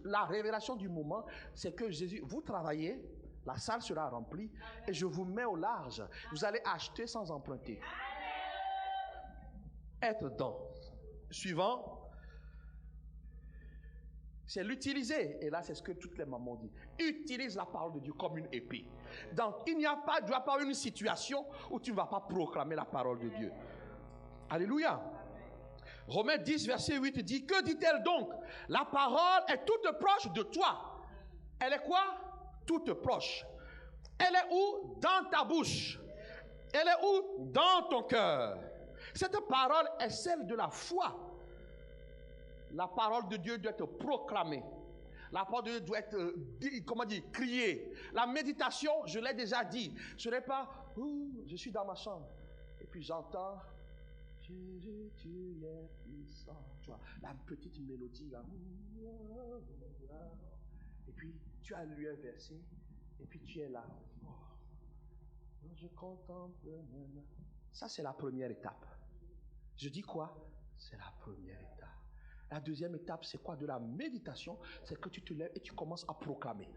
La révélation du moment, c'est que Jésus, vous travaillez, la salle sera remplie et je vous mets au large. Vous allez acheter sans emprunter. Être dans. Suivant, c'est l'utiliser. Et là, c'est ce que toutes les mamans disent. Utilise la parole de Dieu comme une épée. Donc, il n'y a pas, doit pas une situation où tu ne vas pas proclamer la parole de Dieu. Alléluia. Romains 10, verset 8 dit, que dit-elle donc? La parole est toute proche de toi. Elle est quoi? Toute proche. Elle est où? Dans ta bouche. Elle est où? Dans ton cœur. Cette parole est celle de la foi. La parole de Dieu doit être proclamée. La parole de Dieu doit être, criée. La méditation, je l'ai déjà dit, ce n'est pas, je suis dans ma chambre, et puis j'entends, Jésus, tu es puissant. Tu vois, la petite mélodie là. Et puis, tu as lu un verset, et puis tu es là. Je contemple. Ça, c'est la première étape. Je dis quoi? C'est la première étape. La deuxième étape, c'est quoi? De la méditation, c'est que tu te lèves et tu commences à proclamer.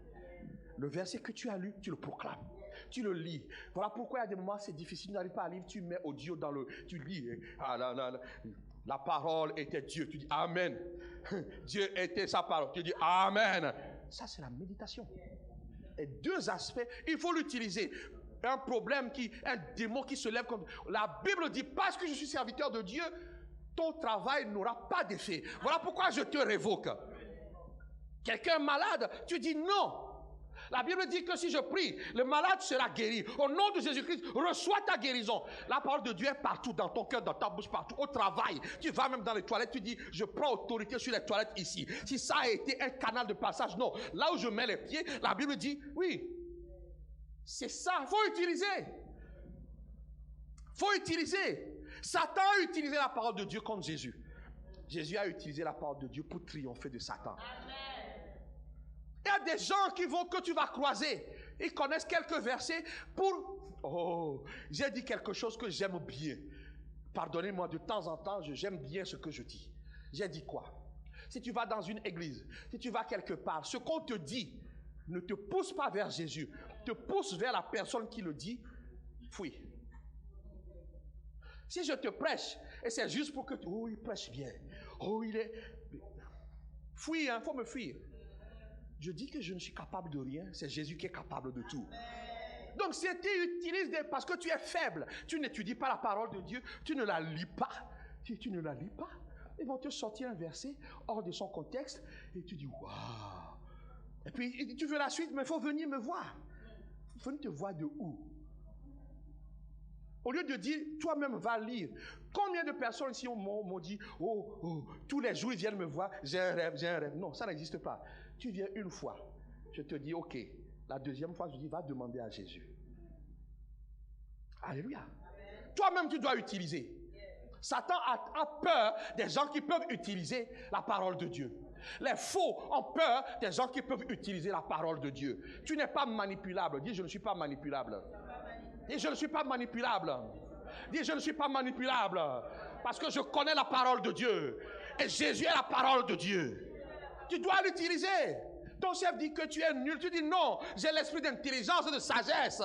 Le verset que tu as lu, tu le proclames. Tu le lis. Voilà pourquoi il y a des moments, c'est difficile, tu n'arrives pas à lire, tu mets audio dans le... Tu lis. La parole était Dieu. Tu dis Amen. Dieu était sa parole. Tu dis Amen. Ça, c'est la méditation. Et deux aspects, il faut l'utiliser. Un problème, un démon qui se lève contre... La Bible dit, parce que je suis serviteur de Dieu, ton travail n'aura pas d'effet. Voilà pourquoi je te révoque. Quelqu'un malade, tu dis non. La Bible dit que si je prie, le malade sera guéri. Au nom de Jésus-Christ, reçois ta guérison. La parole de Dieu est partout, dans ton cœur, dans ta bouche, partout. Au travail, tu vas même dans les toilettes, tu dis, je prends autorité sur les toilettes ici. Si ça a été un canal de passage, non. Là où je mets les pieds, la Bible dit, oui. C'est ça, il faut utiliser. Il faut utiliser. Satan a utilisé la parole de Dieu contre Jésus. Jésus a utilisé la parole de Dieu pour triompher de Satan. Amen. Il y a des gens que tu vas croiser. Ils connaissent quelques versets pour... Oh, j'ai dit quelque chose que j'aime bien. Pardonnez-moi, de temps en temps, j'aime bien ce que je dis. J'ai dit quoi? Si tu vas dans une église, si tu vas quelque part, ce qu'on te dit ne te pousse pas vers Jésus, te pousse vers la personne qui le dit, fuis. Si je te prêche, et c'est juste pour que tu... Oh, il prêche bien. Oh, il est... Fuis, hein, il faut me fuir. Je dis que je ne suis capable de rien, c'est Jésus qui est capable de tout. Donc si tu utilises parce que tu es faible, tu n'étudies pas la parole de Dieu, tu ne la lis pas, tu ne la lis pas, ils vont te sortir un verset hors de son contexte et tu dis waouh. Et puis tu veux la suite, mais il faut venir me voir. Il faut venir te voir de où? Au lieu de dire, toi-même va lire. Combien de personnes ici m'ont dit, oh, tous les jours ils viennent me voir, j'ai un rêve. Non, ça n'existe pas. Tu viens une fois, je te dis, ok. La deuxième fois, je dis, va demander à Jésus. Alléluia. Toi-même, tu dois utiliser. Satan a peur des gens qui peuvent utiliser la parole de Dieu. Les faux ont peur des gens qui peuvent utiliser la parole de Dieu. Tu n'es pas manipulable. Dis, je ne suis pas manipulable. Dis, je ne suis pas manipulable. Dis, je ne suis pas manipulable. Parce que je connais la parole de Dieu. Et Jésus est la parole de Dieu. Tu dois l'utiliser. Ton chef dit que tu es nul. Tu dis non, j'ai l'esprit d'intelligence et de sagesse.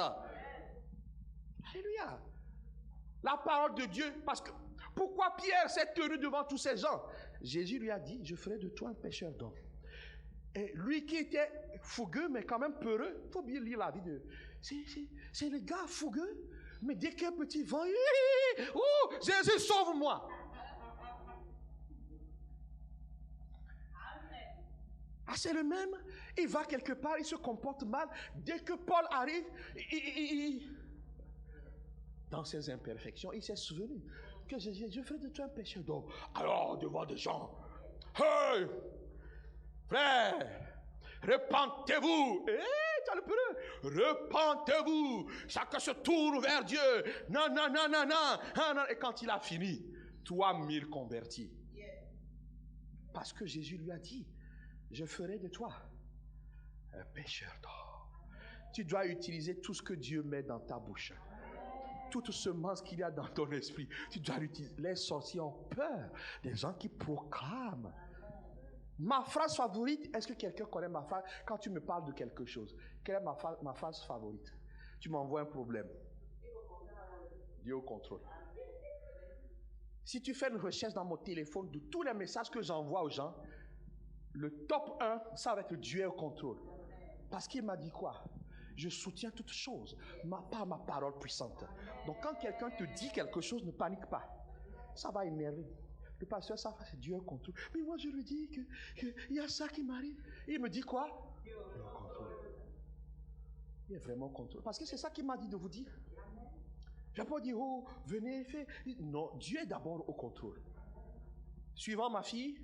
Alléluia. La parole de Dieu. Parce que pourquoi Pierre s'est tenu devant tous ces gens? Jésus lui a dit, je ferai de toi un pêcheur d'hommes. Et lui qui était fougueux, mais quand même peureux, il faut bien lire la vie de... C'est le gars fougueux, mais dès qu'il y a un petit vent, oh, Jésus, sauve-moi. Ah, c'est le même. Il va quelque part, il se comporte mal. Dès que Paul arrive, dans ses imperfections, il s'est souvenu que je ferai de toi un pécheur d'homme. Alors, devant des gens, hey, frère, repentez-vous. Tu as le peureux. Repentez-vous. Chacun se tourne vers Dieu. Non. Et quand il a fini, 3000 convertis. Parce que Jésus lui a dit, je ferai de toi un pêcheur d'or. Tu dois utiliser tout ce que Dieu met dans ta bouche. Toute semence qu'il y a dans ton esprit, tu dois l'utiliser. Les sorciers ont peur des gens qui proclament. Ma phrase favorite, est-ce que quelqu'un connaît ma phrase? Quand tu me parles de quelque chose, quelle est ma phrase favorite? Tu m'envoies un problème. Dieu au contrôle. Si tu fais une recherche dans mon téléphone de tous les messages que j'envoie aux gens, le top 1, ça va être Dieu au contrôle. Parce qu'il m'a dit quoi? Je soutiens toutes choses par ma parole puissante. Donc quand quelqu'un te dit quelque chose, ne panique pas. Ça va énerver. Le pasteur, ça va, c'est Dieu au contrôle. Mais moi, je lui dis qu'il y a ça qui m'arrive. Il me dit quoi? Dieu au contrôle. Il est vraiment au contrôle. Parce que c'est ça qu'il m'a dit de vous dire. Je n'ai pas dit, oh, venez, faites. Non, Dieu est d'abord au contrôle. Suivant ma fille,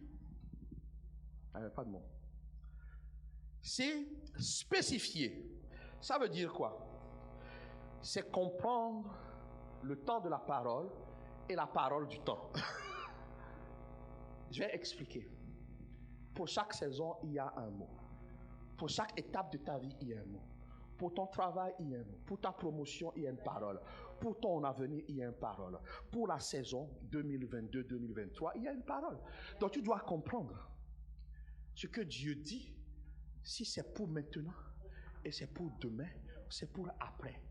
pas de mots. C'est spécifier. Ça veut dire quoi? C'est comprendre le temps de la parole et la parole du temps. Je vais expliquer. Pour chaque saison, il y a un mot. Pour chaque étape de ta vie, il y a un mot. Pour ton travail, il y a un mot. Pour ta promotion, il y a une parole. Pour ton avenir, il y a une parole. Pour la saison 2022-2023, il y a une parole. Donc tu dois comprendre ce que Dieu dit. Si c'est pour maintenant et c'est pour demain, c'est pour après.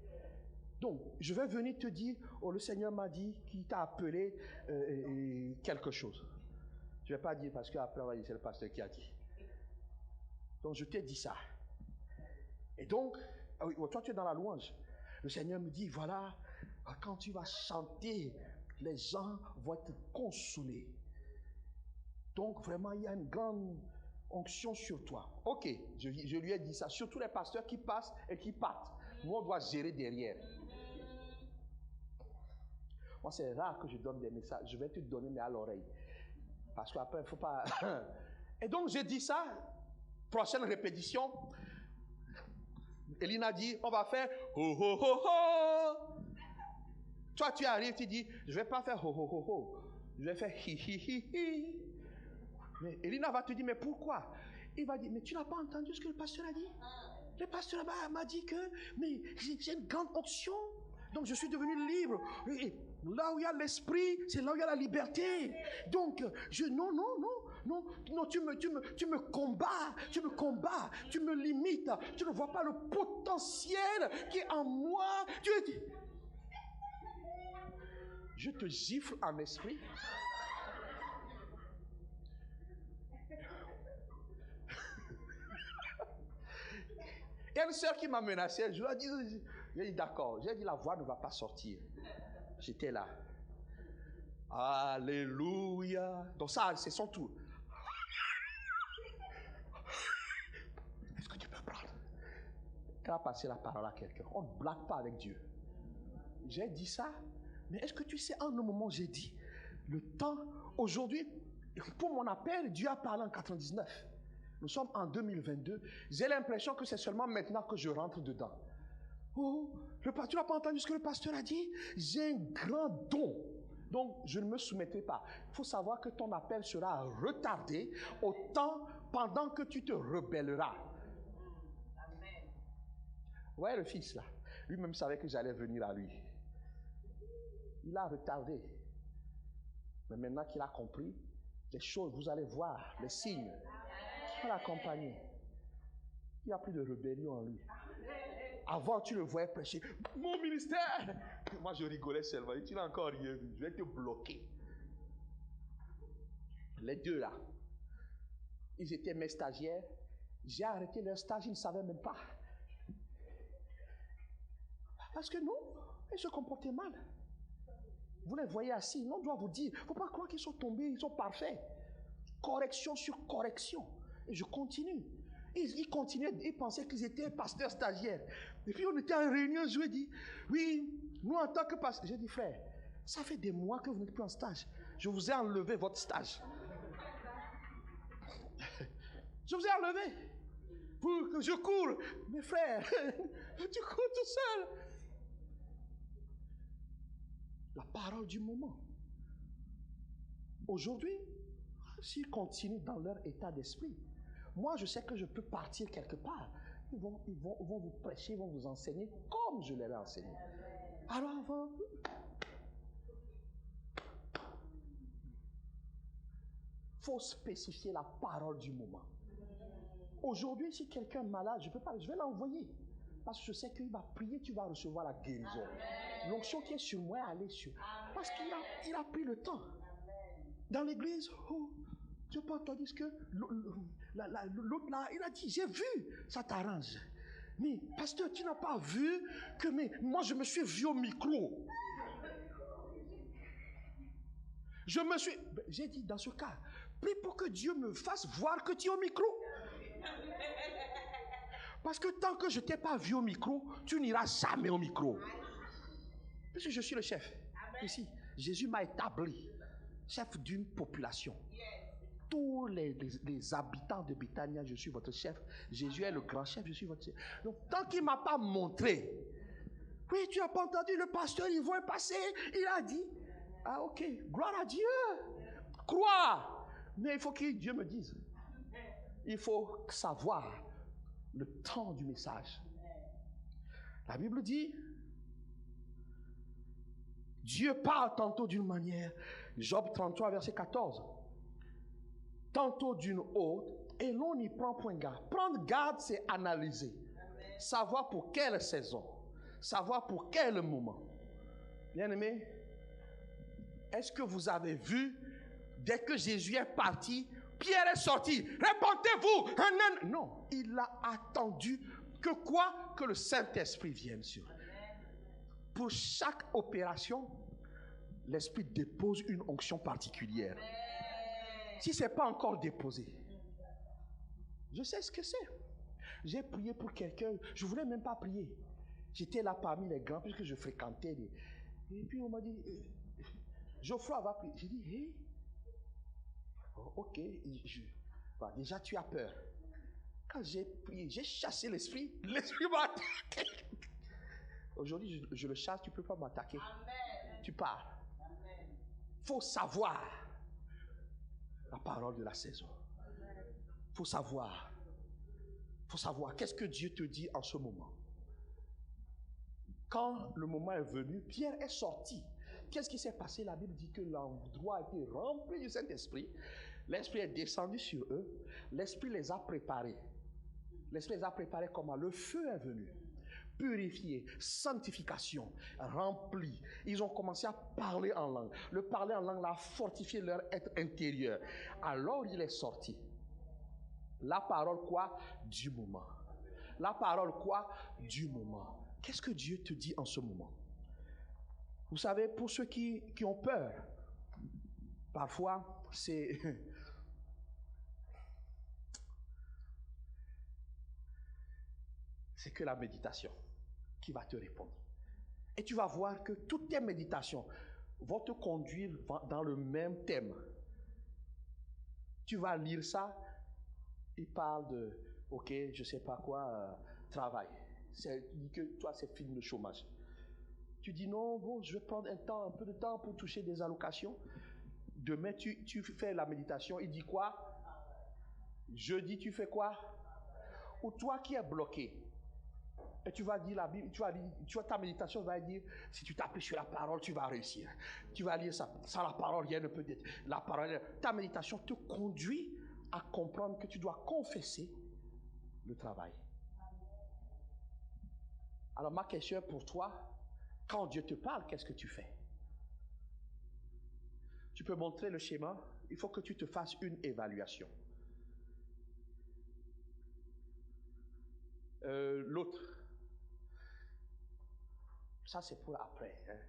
Donc, je vais venir te dire, oh, le Seigneur m'a dit qu'il t'a appelé quelque chose. Je ne vais pas dire parce qu'après on va dire c'est le pasteur qui a dit. Donc, je t'ai dit ça. Et donc, toi tu es dans la louange. Le Seigneur me dit, voilà, quand tu vas chanter, les gens vont être consolés. Donc, vraiment, il y a une grande onction sur toi. Ok, je lui ai dit ça. Surtout les pasteurs qui passent et qui partent. Nous, on doit gérer derrière. Moi, c'est rare que je donne des messages. Je vais te donner, mais à l'oreille. Parce qu'après, il ne faut pas... Et donc, j'ai dit ça. Prochaine répétition. Elina dit, on va faire ho ho ho ho. Toi, tu arrives, tu dis, je ne vais pas faire ho ho ho ho. Je vais faire hi hi hi hi. Mais Elina va te dire, mais pourquoi? Il va dire, mais tu n'as pas entendu ce que le pasteur a dit? Le pasteur là-bas m'a dit que, mais j'ai une grande onction, donc je suis devenu libre. Et là où il y a l'esprit, c'est là où il y a la liberté. Donc, non, tu me combats, tu me limites, tu ne vois pas le potentiel qui est en moi. je te gifle en esprit. Il y a une sœur qui m'a menacé. Je lui ai dit, j'ai dit d'accord. J'ai dit la voix ne va pas sortir. J'étais là. Alléluia. Donc ça, c'est son tour. Est-ce que tu peux prendre? Elle a passé la parole à quelqu'un. On ne blague pas avec Dieu. J'ai dit ça. Mais est-ce que tu sais, en un moment, j'ai dit, le temps, aujourd'hui, pour mon appel, Dieu a parlé en 99. Nous sommes en 2022. J'ai l'impression que c'est seulement maintenant que je rentre dedans. Oh, tu n'as pas entendu ce que le pasteur a dit? J'ai un grand don. Donc, je ne me soumettrai pas. Il faut savoir que ton appel sera retardé au temps pendant que tu te rebelleras. Amen. Ouais, le fils là. Lui-même savait que j'allais venir à lui. Il a retardé. Mais maintenant qu'il a compris, les choses, vous allez voir, les signes. Il va l'accompagner. Il n'y a plus de rébellion en lui. Avant, tu le voyais prêcher. Mon ministère. Moi, je rigolais seulement. Tu n'as encore rien vu. Je vais te bloquer. Les deux là, ils étaient mes stagiaires. J'ai arrêté leur stage, ils ne savaient même pas. Parce que non, ils se comportaient mal. Vous les voyez assis, on doit vous dire. Il ne faut pas croire qu'ils sont tombés, ils sont parfaits. Correction sur correction. Et je continue. Ils continuaient, ils pensaient qu'ils étaient pasteurs stagiaires. Et puis on était en réunion, je lui ai dit, oui, nous en tant que pasteurs, j'ai dit, frère, ça fait des mois que vous n'êtes plus en stage. Je vous ai enlevé votre stage. Je vous ai enlevé. Pour que je cours. Mes frères, tu cours tout seul. La parole du moment. Aujourd'hui, s'ils continuent dans leur état d'esprit, moi je sais que je peux partir quelque part. Ils vont vous prêcher, ils vont vous enseigner comme je leur ai enseigné. Alors avant, il faut spécifier la parole du moment. Aujourd'hui, si quelqu'un est malade, je vais l'envoyer. Parce que je sais qu'il va prier, tu vas recevoir la guérison. L'onction qui est sur moi, elle est sur. Parce qu'il a pris le temps. Dans l'église, tu n'as pas entendu ce que l'autre là, il a dit, j'ai vu, ça t'arrange. Mais pasteur, tu n'as pas vu que moi je me suis vu au micro. J'ai dit dans ce cas, prie pour que Dieu me fasse voir que tu es au micro. Parce que tant que je ne t'ai pas vu au micro, tu n'iras jamais au micro. Parce que je suis le chef. Ici, Jésus m'a établi chef d'une population. Tous les habitants de Béthania, je suis votre chef. Jésus est le grand chef, je suis votre chef. Donc, tant qu'il ne m'a pas montré, oui, tu n'as pas entendu le pasteur, il va passer, il a dit, ah ok, gloire à Dieu, crois. Mais il faut que Dieu me dise. Il faut savoir le temps du message. La Bible dit, Dieu parle tantôt d'une manière, Job 33, verset 14, tantôt d'une autre, et l'on n'y prend point garde. Prendre garde, c'est analyser. Savoir pour quelle saison, savoir pour quel moment. Bien-aimés, est-ce que vous avez vu, dès que Jésus est parti, Pierre est sorti, répondez-vous. Non, il a attendu que quoi? Que le Saint-Esprit vienne sur lui. Pour chaque opération, l'Esprit dépose une onction particulière. Si ce n'est pas encore déposé, je sais ce que c'est. J'ai prié pour quelqu'un, je ne voulais même pas prier. J'étais là parmi les grands, puisque je fréquentais les... Et puis on m'a dit, Geoffroy va prier. J'ai dit, hey. Ok, déjà tu as peur. Quand j'ai prié, j'ai chassé l'esprit m'a attaqué. Aujourd'hui, je le chasse, tu ne peux pas m'attaquer. Amen. Tu pars. Il faut savoir la parole de la saison. Il faut savoir. Il faut savoir qu'est-ce que Dieu te dit en ce moment. Quand le moment est venu, Pierre est sorti. Qu'est-ce qui s'est passé? La Bible dit que l'endroit a été rempli du Saint-Esprit. L'Esprit est descendu sur eux. L'Esprit les a préparés. L'Esprit les a préparés comment? Le feu est venu. purifiés, sanctification, remplis. Ils ont commencé à parler en langue. Le parler en langue a fortifié leur être intérieur. Alors il est sorti. La parole quoi? Du moment. La parole quoi? Du moment. Qu'est-ce que Dieu te dit en ce moment? Vous savez, pour ceux qui ont peur, parfois c'est que la méditation qui va te répondre. Et tu vas voir que toutes tes méditations vont te conduire dans le même thème. Tu vas lire ça, il parle de, ok, je sais pas quoi, travail. Tu dis que toi, c'est fini le chômage. Tu dis non, bon, je vais prendre un peu de temps pour toucher des allocations. Demain, tu fais la méditation, il dit quoi? Jeudi, tu fais quoi? Ou toi qui es bloqué, et tu vas dire la Bible, tu vois, ta méditation va dire, si tu t'appuies sur la parole, tu vas réussir. Tu vas lire ça, sans la parole, rien ne peut être. La parole, ta méditation te conduit à comprendre que tu dois confesser le travail. Alors ma question pour toi, quand Dieu te parle, qu'est-ce que tu fais? Tu peux montrer le schéma, il faut que tu te fasses une évaluation. L'autre, ça c'est pour après. Hein.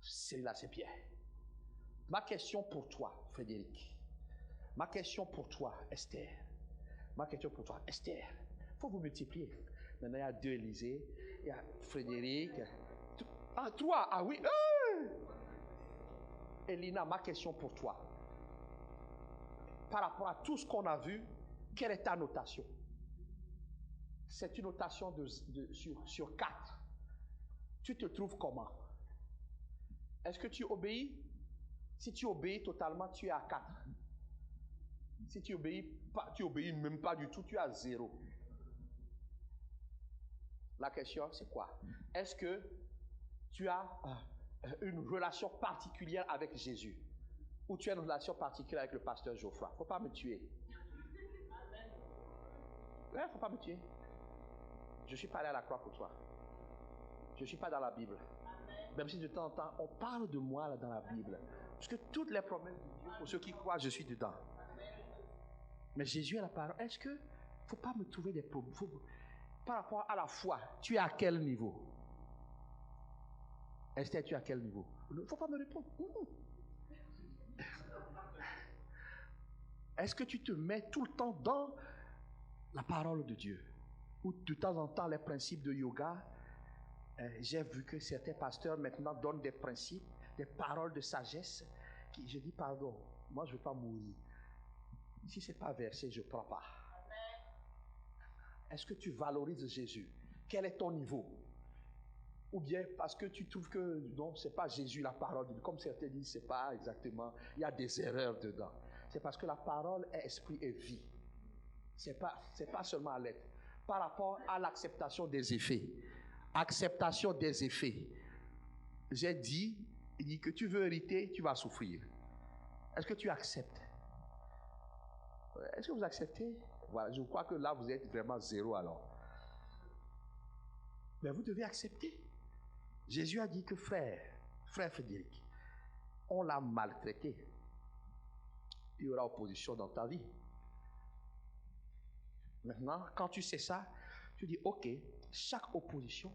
C'est là, c'est bien. Ma question pour toi, Frédéric. Ma question pour toi, Esther. Ma question pour toi, Esther. Il faut vous multiplier. Maintenant, il y a 2 Élysée, il y a Frédéric. 3, ah oui. Elina, ma question pour toi. Par rapport à tout ce qu'on a vu, quelle est ta notation? C'est une notation sur 4. Tu te trouves comment? Est-ce que tu obéis? Si tu obéis totalement, tu es à 4. Si tu obéis même pas du tout, tu es à 0. La question, c'est quoi? Est-ce que tu as une relation particulière avec Jésus? Ou tu as une relation particulière avec le pasteur Geoffroy? Faut pas me tuer. Ouais, faut pas me tuer. Je suis pas allé à la croix pour toi. Je suis pas dans la Bible. Même si de temps en temps, on parle de moi là dans la Bible. Parce que toutes les promesses de Dieu, pour ceux qui croient, je suis dedans. Mais Jésus est la parole. Est-ce que faut pas me trouver des problèmes? Par rapport à la foi, tu es à quel niveau? Esther, tu es à quel niveau? Il ne faut pas me répondre. Est-ce que tu te mets tout le temps dans la parole de Dieu? Ou de temps en temps, les principes de yoga, j'ai vu que certains pasteurs maintenant donnent des principes, des paroles de sagesse, qui, je dis pardon, moi je ne veux pas mourir. Si ce n'est pas versé, je ne prends pas. Est-ce que tu valorises Jésus? Quel est ton niveau? Ou bien parce que tu trouves que non, ce n'est pas Jésus la parole, comme certains disent, ce n'est pas exactement, il y a des erreurs dedans. C'est parce que la parole est esprit et vie. C'est pas seulement à l'être. Par rapport à l'acceptation des effets. Acceptation des effets. J'ai dit, il dit que tu veux hériter, tu vas souffrir. Est-ce que tu acceptes? Est-ce que vous acceptez? Voilà, je crois que là, vous êtes vraiment 0 alors. Mais vous devez accepter. Jésus a dit que frère Frédéric, on l'a maltraité. Il y aura opposition dans ta vie. Maintenant, quand tu sais ça, tu dis, ok, chaque opposition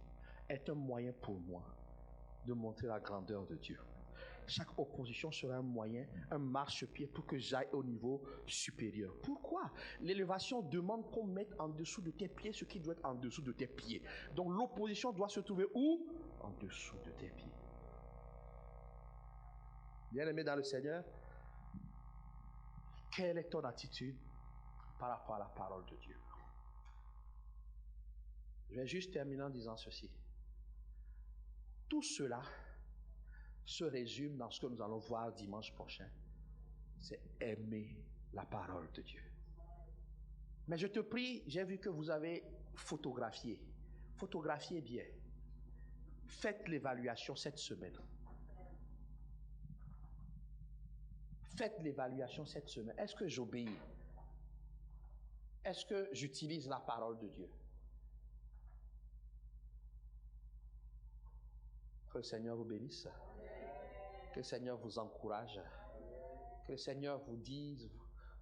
est un moyen pour moi de montrer la grandeur de Dieu. Chaque opposition sera un moyen, un marchepied pour que j'aille au niveau supérieur. Pourquoi? L'élévation demande qu'on mette en dessous de tes pieds ce qui doit être en dessous de tes pieds. Donc l'opposition doit se trouver où? En dessous de tes pieds. Bien-aimé dans le Seigneur, quelle est ton attitude par rapport à la parole de Dieu? Je vais juste terminer en disant ceci. Tout cela se résume dans ce que nous allons voir dimanche prochain. C'est aimer la parole de Dieu. Mais je te prie, j'ai vu que vous avez photographié. Photographiez bien. Faites l'évaluation cette semaine. Faites l'évaluation cette semaine. Est-ce que j'obéis? Est-ce que j'utilise la parole de Dieu? Que le Seigneur vous bénisse. Que le Seigneur vous encourage. Que le Seigneur vous dise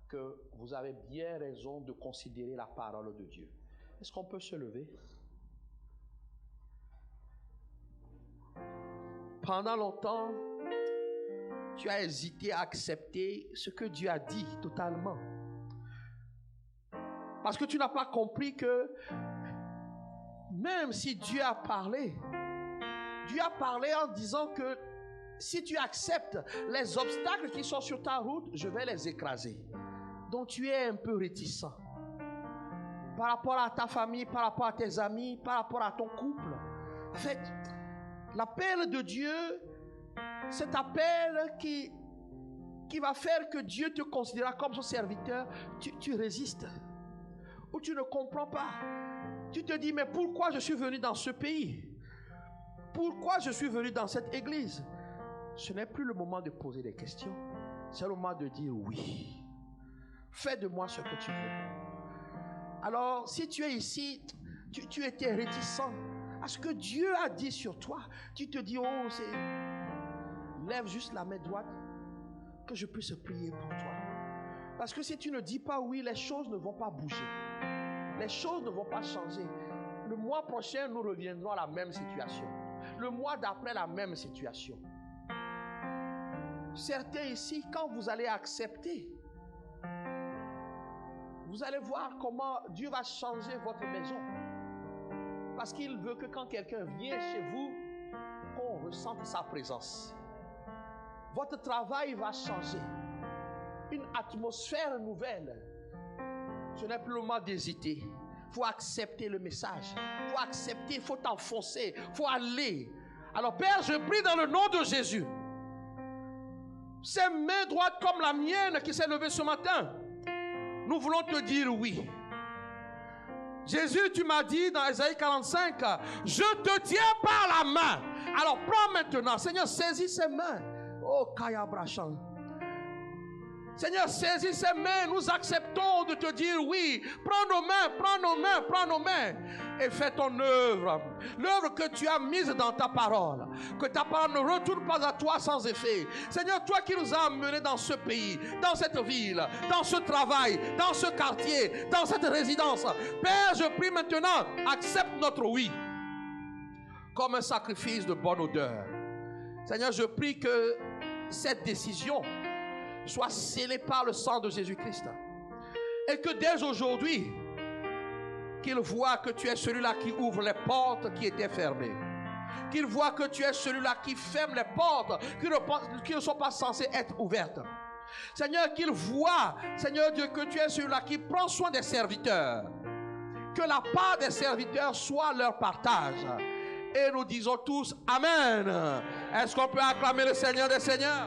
que vous avez bien raison de considérer la parole de Dieu. Est-ce qu'on peut se lever? Pendant longtemps, tu as hésité à accepter ce que Dieu a dit totalement. Parce que tu n'as pas compris que même si Dieu a parlé en disant que si tu acceptes les obstacles qui sont sur ta route, je vais les écraser. Donc tu es un peu réticent. Par rapport à ta famille, par rapport à tes amis, par rapport à ton couple. En fait, l'appel de Dieu, cet appel qui va faire que Dieu te considérera comme son serviteur, tu résistes. Ou tu ne comprends pas. Tu te dis, mais pourquoi je suis venu dans ce pays? Pourquoi je suis venu dans cette église? Ce n'est plus le moment de poser des questions. C'est le moment de dire oui. Fais de moi ce que tu veux. Alors, si tu es ici, tu étais réticent à ce que Dieu a dit sur toi. Tu te dis, oh, lève juste la main droite, que je puisse prier pour toi. Parce que si tu ne dis pas oui, les choses ne vont pas bouger. Les choses ne vont pas changer. Le mois prochain, nous reviendrons à la même situation. Le mois d'après, la même situation. Certains ici, quand vous allez accepter, vous allez voir comment Dieu va changer votre maison. Parce qu'il veut que quand quelqu'un vient chez vous, qu'on ressente sa présence. Votre travail va changer. Une atmosphère nouvelle. Ce n'est plus le moment d'hésiter. Il faut accepter le message. Il faut accepter, il faut t'enfoncer. Il faut aller. Alors Père, je prie dans le nom de Jésus. Ces mains droites comme la mienne qui s'est levée ce matin, nous voulons te dire oui. Jésus, tu m'as dit dans Ésaïe 45, je te tiens par la main. Alors prends maintenant, Seigneur, saisis ces mains. Oh, Kaya Brachan. Seigneur, saisis ces mains, nous acceptons de te dire oui. Prends nos mains, prends nos mains, prends nos mains. Et fais ton œuvre. L'œuvre que tu as mise dans ta parole. Que ta parole ne retourne pas à toi sans effet. Seigneur, toi qui nous as amenés dans ce pays, dans cette ville, dans ce travail, dans ce quartier, dans cette résidence. Père, je prie maintenant, accepte notre oui. Comme un sacrifice de bonne odeur. Seigneur, je prie que cette décision soit scellé par le sang de Jésus-Christ. Et que dès aujourd'hui, qu'il voit que tu es celui-là qui ouvre les portes qui étaient fermées. Qu'il voit que tu es celui-là qui ferme les portes qui ne sont pas censées être ouvertes. Seigneur, qu'il voit, Seigneur Dieu, que tu es celui-là qui prend soin des serviteurs. Que la part des serviteurs soit leur partage. Et nous disons tous Amen. Est-ce qu'on peut acclamer le Seigneur des Seigneurs?